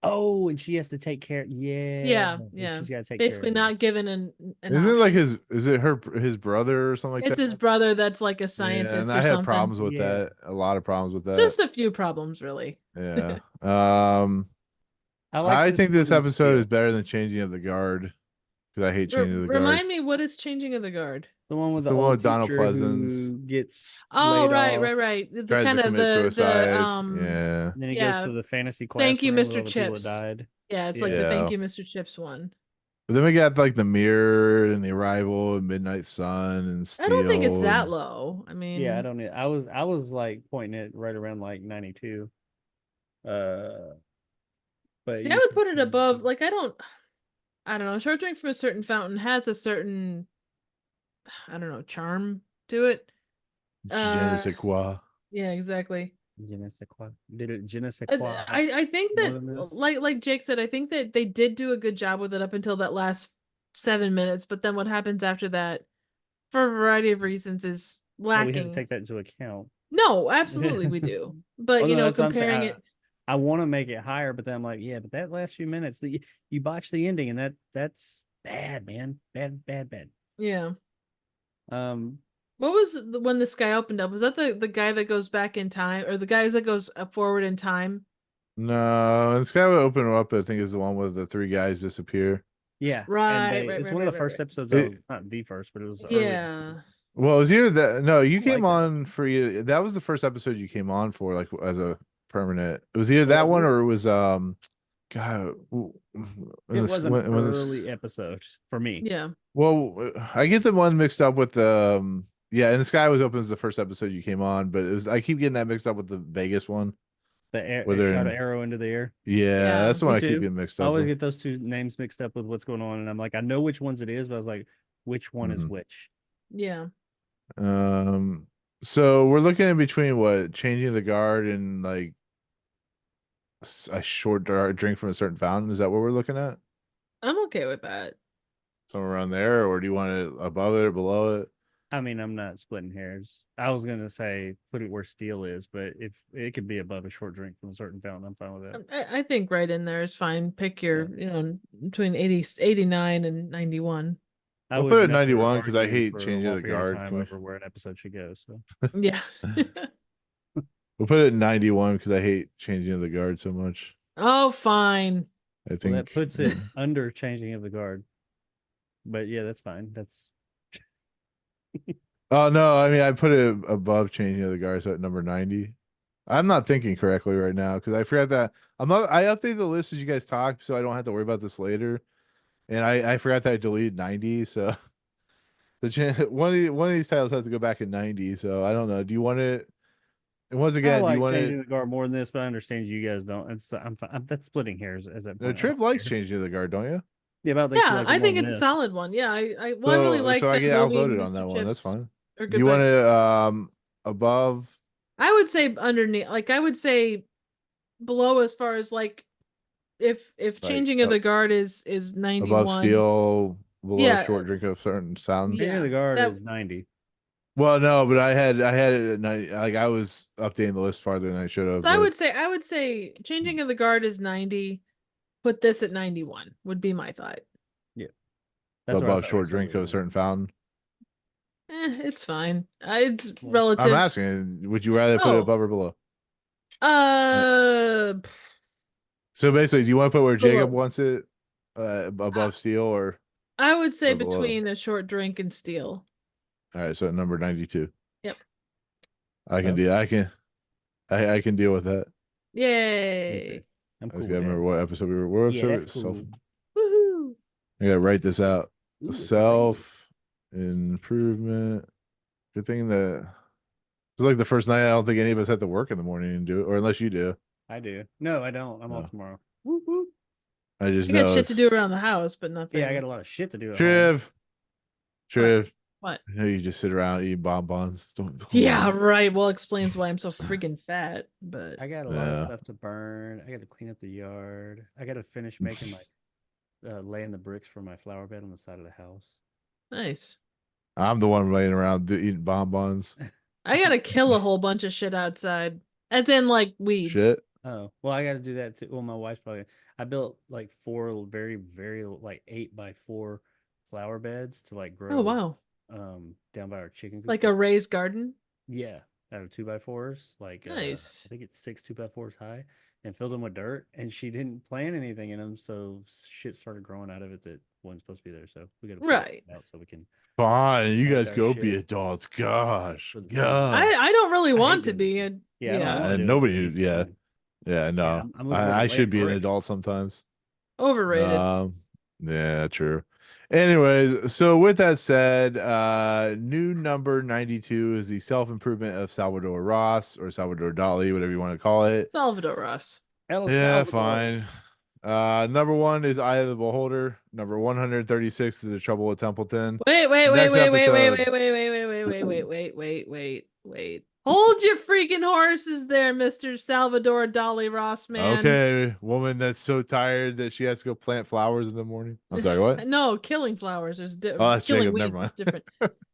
Oh, and she has to take care. Yeah. She's got to take Basically care of not given an Isn't it like option. is it his brother or something like It's that? his brother that's like a Yeah, scientist and or I had something. problems with Yeah. that. A lot of problems with that. Just a few problems, really. Yeah. I think this episode is better than Changing of the Guard, because I hate Changing of the Guard. Remind me, what is Changing of the Guard? The one with It's the the one old with Donald teacher Pleasance. who gets Oh, laid right. off, The Tries kind to of commit suicide. and then he goes to the fantasy classroom. Thank you, with Mr. all the people that Chips. died. Yeah, it's like the Thank You, Mr. Chips one. But then we got like the Mirror and the Arrival and Midnight Sun and I don't think it's Steel. that and- low. I mean, Yeah, I don't. I was like pointing it right around like 92. But see, I would put it above. Like, I don't know. Short drink from a certain fountain has a certain, I don't know, charm to it. Je ne sais quoi. Yeah, exactly. Je ne sais quoi. Did it? Je ne sais I quoi. I think more that, than this? like Jake said, I think that they did do a good job with it up until that last 7 minutes. But then what happens after that, for a variety of reasons, is Well, we have to lacking. take that into account. No, absolutely we do. But Well, you no, know, that's what I'm saying. comparing it. I want to make it higher, but then I'm like, yeah, but that last few minutes, you botched the ending, and that's bad, man, bad. Yeah. Um, What was when this guy opened up? Was that the guy that goes back in time, or the guys that goes forward in time? No, this guy would open up. I think is the one where the three guys disappear. yeah, Right, and they, right, it's right, one of right, the right, first right. episodes. Not the first, but it was early Yeah. episode. Well, it was either that. No, you I came like that. on for you. That was the first episode you came on for, like as a permanent. It was either Oh, that was one it? or it was God. It was an early episode for me. Yeah. Well, I get the one mixed up with the yeah, and the Sky was open as the first episode you came on, but it was I keep getting that mixed up with the Vegas one. The air, Where they they're shot in- an arrow into the air. Yeah, Yeah, that's the one me I keep too. getting mixed I up. always with. get those two names mixed up with what's going on, and I'm like, I know which ones it is, but I was like, which one is Mhm. which? Yeah. So we're looking in between what changing the guard and like a short drink from a certain fountain. Is that what we're looking at? I'm okay with that. Somewhere around there, or do you want it above it or below it? I mean, I'm not splitting hairs. I was gonna say put it where steel is, but if it could be above a short drink from a certain fountain, I'm fine with that. I think right in there is fine. Pick your, between 89 and 91. I I'll would put it at never 91 'cause I argue hate for a changing long the period of guard. time Can we- over where an episode should go. So Yeah. We'll put it at 91 because I hate changing of the guard so much. Oh, fine. I well, think that puts it under changing of the guard. But yeah, that's fine. That's Oh no, I mean I put it above changing of the guard, so at number 90. I'm not thinking correctly right now because I forgot that I updated the list as you guys talked, so I don't have to worry about this later. And I forgot that I deleted 90, so one of these titles has to go back in 90. So I don't know. Do you want it? And once I again, do like you want changing it? the guard more than this, but I understand you guys don't. It's I'm that's splitting hairs at that No, point. Triv likes changing of the guard, don't you? Yeah, about Yeah, I think it's a solid one. Yeah, I really like so I that get movie. outvoted Mr. on that one. That's Chips fine. or Do you want Goodbye. it above? I would say underneath. Like, I would say below, as far as like if changing of the guard is 91 above steel, below Yeah, short drink of certain sound. yeah. Changing the guard that- is 90. Well, no, but I had it at 90. Like I was updating the list farther than I should have. So I would say changing of the guard is 90. Put this at 91 would be my thought. That's what I above thought short was drink of a earlier. certain fountain. It's fine. It's Yeah. relative. I'm asking, would you rather put it Oh. above or below? Uh, So basically, do you want to put where Jacob Below. wants it, above steel, or I would say Or below. between a short drink and steel. all right? So at number 92. Yep. I can Oh. deal. I can deal with that. Yay! I'm I cool. just with gotta that. remember what episode we were. What Yeah, episode? that's cool. Woohoo! I gotta write this out. Ooh, it's Self improvement. Good thing that it's like the first night. I don't think any of us had to work in the morning and do it, or unless you do. I do. No, I don't. I'm Oh. off tomorrow. Woo, woo. I just I know got shit to it's- do around the house, but nothing. Yeah, I got a lot of shit to do. At home. Triv. What? I know you just sit around eating bonbons. Don't Yeah, right. Well, explains why I'm so freaking fat. But I got a lot of Yeah. stuff to burn. I got to clean up the yard. I got to finish making my laying the bricks for my flower bed on the side of the house. nice. I'm the one laying around eating bonbons. I gotta kill a whole bunch of shit outside, as in like weeds. Shit. Oh, well, I got to do that too. Well, my wife's probably. I built like 4 very, very like 8x4 flower beds to like grow. Oh wow! Down by our chicken coop. Like a raised garden. Yeah, out of 2x4s. Like Nice. I think it's 6 2x4s high, and filled them with dirt. And she didn't plant anything in them, so shit started growing out of it that wasn't supposed to be there. So we got to Right. out so we can. Fine, you Plant guys our go be shit. adults. Gosh, For the God. I don't really I hate want to doing be. it. Yeah, I Yeah. don't wanna And do it, nobody but who's- it's yeah. fun. Yeah, no, I'm looking forward to I should laying be an bricks. adult sometimes. Overrated. Yeah, true. Anyways, so with that said, new number 92 is the self-improvement of Salvador Ross or Salvador Dali, whatever you want to call it. Salvador Ross. El Yeah, Salvador. fine. Number 1 is Eye of the Beholder. Number 136 is The Trouble with Templeton. Wait. Next episode- Wait. Hold your freaking horses there, Mr. Salvador Dali Ross, man. Okay, woman that's so tired that she has to go plant flowers in the morning. I'm sorry, what? No, killing flowers. There's Oh, that's killing Jacob. weeds Never mind. is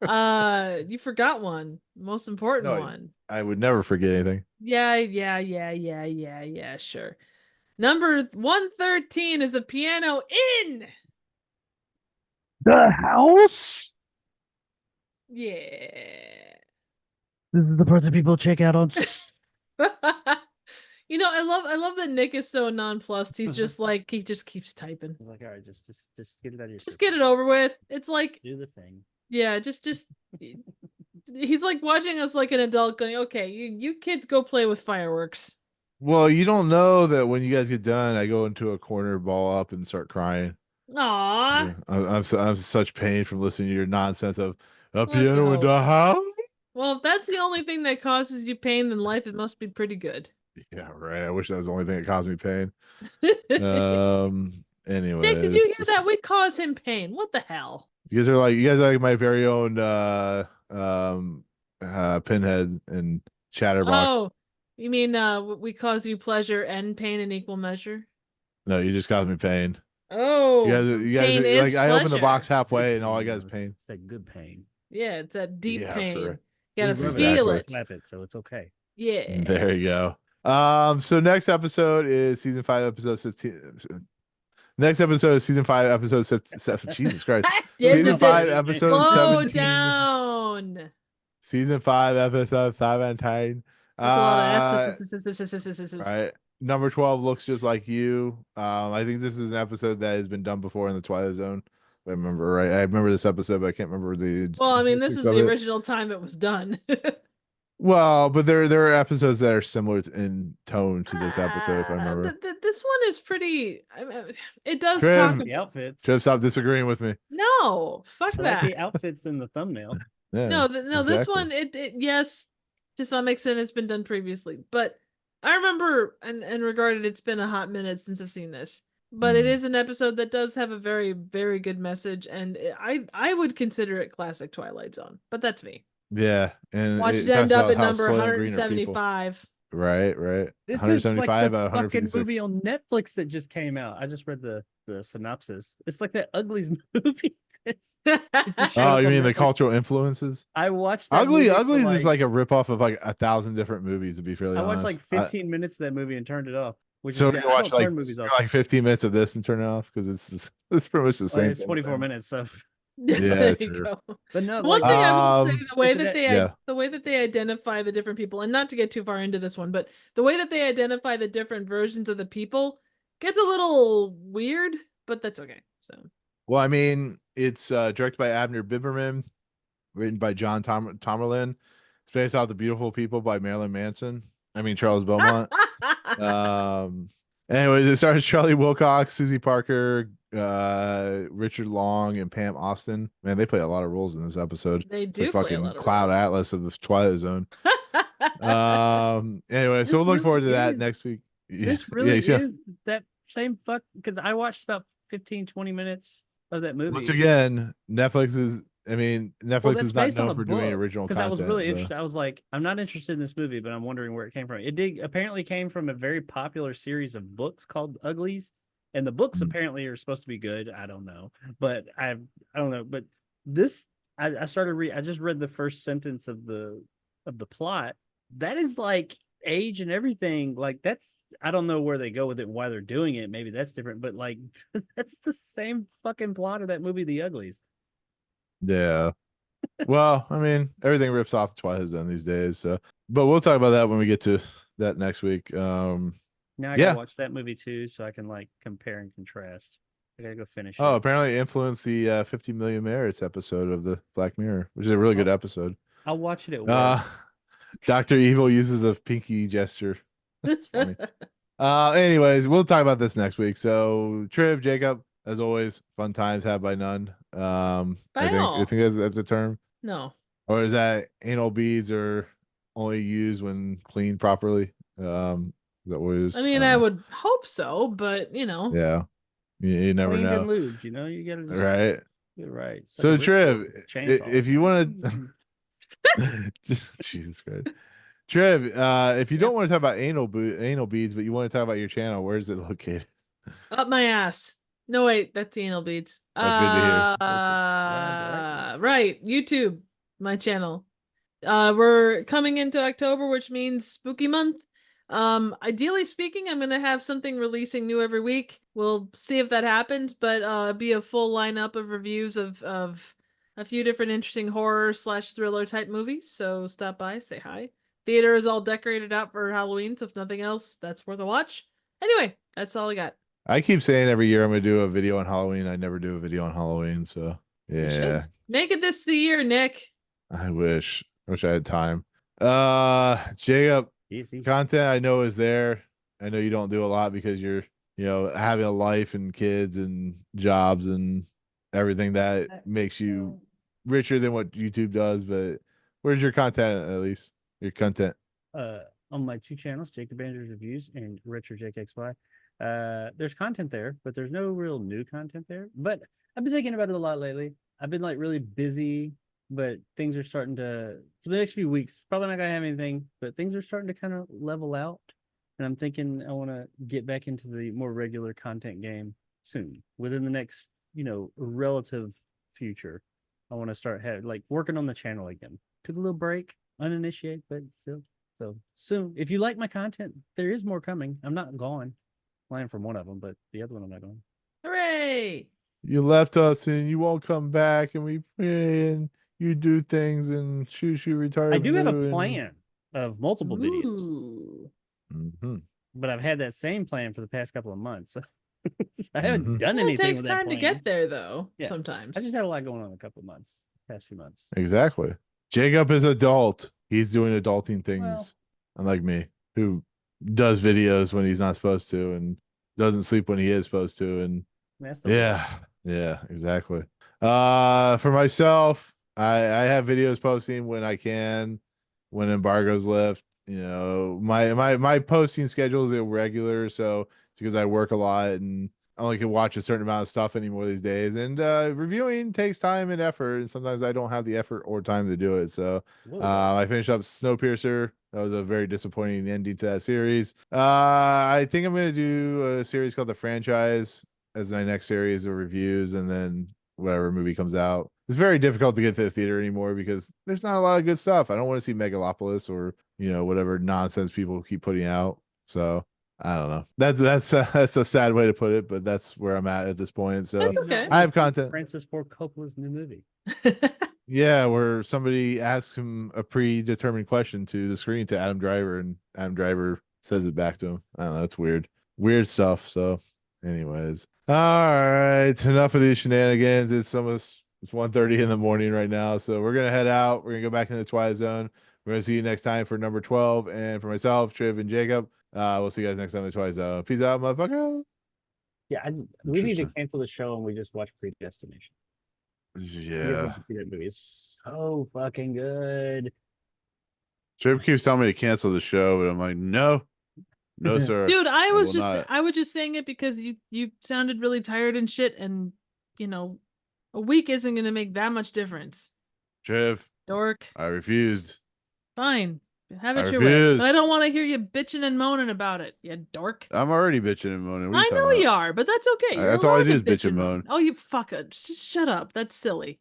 different. You forgot one. Most important No, one. I would never forget anything. Yeah, sure. Number 113 is a piano in. The house. Yeah. This is the part that people check out on. You know, I love that Nick is so nonplussed. He's just like he just keeps typing. He's like, all right, just get it out of your Just get it over with. It's like, do the thing. yeah, just he's like watching us like an adult going, okay, you kids go play with fireworks. Well, you don't know that when you guys get done, I go into a corner, ball up, and start crying. Aw. Yeah, I'm such pain from listening to your nonsense of a Let's piano in the hope. house. Well, if that's the only thing that causes you pain in life, it must be pretty good. Yeah, right. I wish that was the only thing that caused me pain. Anyway, Jake, did you hear that? We cause him pain. What the hell? you guys are like my very own pinhead and chatterbox. Oh, you mean we cause you pleasure and pain in equal measure? No, you just caused me pain. Oh, You guys pain like is I opened the pleasure. box halfway and all I got is pain. It's that good pain. Yeah, it's that deep Yeah, pain. correct. You gotta We rub feel Exactly. it. Slap it, so it's okay. Yeah. There you go. So next episode is season 5, episode 16. Next episode is season 5, episode 7. Jesus Christ. Season 5, episode Slow 17. down. Season 5, episode 17. That's a lot of S. Right. Number 12 looks just like you. I think this is an episode that has been done before in the Twilight Zone. If I remember right. I remember this episode, but I can't remember the. Well, I mean, this is of the it. original time it was done. Well, but there are episodes that are similar in tone to this episode, if I remember. This one is pretty. I mean, it does Trev. talk. The outfits. Trev, stop disagreeing with me. No, fuck I like that. the outfits in the thumbnail. Yeah, No, this exactly. one, it yes, to some extent, it's been done previously, but I remember and regarded it's been a hot minute since I've seen this. But it Mm. is an episode that does have a very, very good message, and I would consider it classic Twilight Zone. But that's me. Yeah, and Watch it it end talks up about at how number slow and green are people. 175. Right. This 175 is like out the of fucking 156. movie on Netflix that just came out. I just read the synopsis. It's like that Uglies movie. Oh, you mean the cultural influences? I watched that movie for, Uglies is like a ripoff of like 1,000 different movies, to be fairly I honest. watched like 15 minutes of that movie and turned it off. Which So is, you I don't watch like turn movies off. like 15 minutes of this and turn it off because it's pretty much the Oh, same. it's 24 minutes. So, There you true. go. but no, One like, thing I will say, Um, the way it's that an- the way that they identify the different people, and not to get too far into this one, but the way that they identify the different versions of the people gets a little weird, but that's okay. So Well, I mean, it's directed by Abner Biberman, written by John Tomerlin. It's based off The Beautiful People by Marilyn Manson. I mean, Charles Beaumont. Anyways, it stars Charlie Wilcox, Susie Parker, Richard Long, and Pam Austin. Man, they play a lot of roles in this episode. they It's the do play a fucking lot of Cloud roles. Atlas of the Twilight Zone. Anyway, This so we'll look forward to really that is- next week. this really you see- is that same fuck because I watched about 15-20 minutes of that movie. Once again, Netflix is Netflix that's is not based on known a for doing book, original because I content. was really so- interested. I was like, I'm not interested in this movie, but I'm wondering where it came from. It did apparently came from a very popular series of books called Uglies, and the books Mm. apparently are supposed to be good. I don't know, but I don't know. But this, I started I just read the first sentence of the plot. That is like age and everything. Like that's I don't know where they go with it, why they're doing it. Maybe that's different, but like that's the same fucking plot of that movie, The Uglies. Yeah. Well, I mean, everything rips off the Twilight Zone these days. So, but we'll talk about that when we get to that next week. Now I Yeah. gotta watch that movie too, so I can like compare and contrast. I gotta go finish Oh, it. apparently it influenced the 50 Million Merits episode of the Black Mirror, which is a really good episode. I'll watch it at work. Dr. Evil uses a pinky gesture. That's funny. Anyways, we'll talk about this next week. So, Triv, Jacob, as always, fun times had by none. I By think all. that's the term. No. Or is that anal beads are only used when cleaned properly? Is that what it is? I mean, don't I know. would hope so, but you know. Yeah. You never Cleaned and know. lubed, you know, you gotta just Right. get it right. It's like So a Trev, chainsaw. if you want to Jesus Christ. Trev, if you Yep. don't want to talk about anal beads, but you want to talk about your channel, where is it located? Up my ass. No, wait, that's the anal beads. That's good to hear. Right, YouTube, my channel. We're coming into October, which means spooky month. Ideally speaking, I'm gonna have something releasing new every week. We'll see if that happens, but be a full lineup of reviews of a few different interesting horror / thriller type movies. So stop by, say hi. Theater is all decorated out for Halloween, so if nothing else, that's worth a watch. Anyway, that's all I got. I keep saying every year I'm gonna do a video on Halloween. I never do a video on Halloween, so You should. yeah. Make it this the year, Nick. I wish I had time. Jacob, Easy. content I know is there. I know you don't do a lot because you're, having a life and kids and jobs and everything that makes you richer than what YouTube does. But where's your content at least? Your content. On my two channels, Jacob Andrews Reviews and Richard JakeXY. There's content there, but there's no real new content there. But I've been thinking about it a lot lately. I've been like really busy, but things are starting to, for the next few weeks, probably not gonna have anything, but things are starting to kind of level out. And I'm thinking I want to get back into the more regular content game soon, within the next, relative future. I want to start working on the channel again. Took a little break, uninitiated, but still. So soon, if you like my content, there is more coming. I'm not gone. I am from one of them, but the other one I'm not going. Hooray! You left us and you won't come back, and we pray and you do things and shoo retarded. I do have a plan of multiple videos, Ooh. but I've had that same plan for the past couple of months. I haven't done anything. It takes with that time to plan. get there, though. Yeah. Sometimes I just had a lot going on a couple of months, past few months. Exactly. Jacob is adult. He's doing adulting things, Well, unlike me, who does videos when he's not supposed to and doesn't sleep when he is supposed to. And yeah, exactly. For myself, I have videos posting when I can, when embargoes lift. My posting schedule is irregular, so it's because I work a lot and I only can watch a certain amount of stuff anymore these days. And reviewing takes time and effort, and sometimes I don't have the effort or time to do it. So I finished up Snowpiercer. That was a very disappointing ending to that series. I think I'm going to do a series called The Franchise as my next series of reviews, and then whatever movie comes out. It's very difficult to get to the theater anymore because there's not a lot of good stuff. I don't want to see Megalopolis or whatever nonsense people keep putting out. So I don't know. That's a sad way to put it, but that's where I'm at this point. So That's okay. I have content. Francis Ford Coppola's new movie. Yeah, where somebody asks him a predetermined question to the screen to Adam Driver, and Adam Driver says it back to him. I don't know. It's weird stuff. So, anyways, all right. Enough of these shenanigans. It's 1:30 in the morning right now, so we're gonna head out. We're gonna go back into the Twilight Zone. We're gonna see you next time for number 12, and for myself, Triv, and Jacob. We'll see you guys next time in the Twilight Zone. Peace out, motherfucker. Yeah, we need to cancel the show and we just watch Predestination. Yeah. To see that movie. It's so fucking good. Triv keeps telling me to cancel the show, but I'm like, no, sir. Dude, I was not. just saying it because you sounded really tired and shit, and a week isn't gonna make that much difference. Triv, Dork. I refused. Fine. Have it I your way. refuse. But I don't want to hear you bitching and moaning about it, you dork. I'm already bitching and moaning. I know you are, but that's okay. That's all I do is bitch and and moan. Oh, you fucker. Just shut up. That's silly.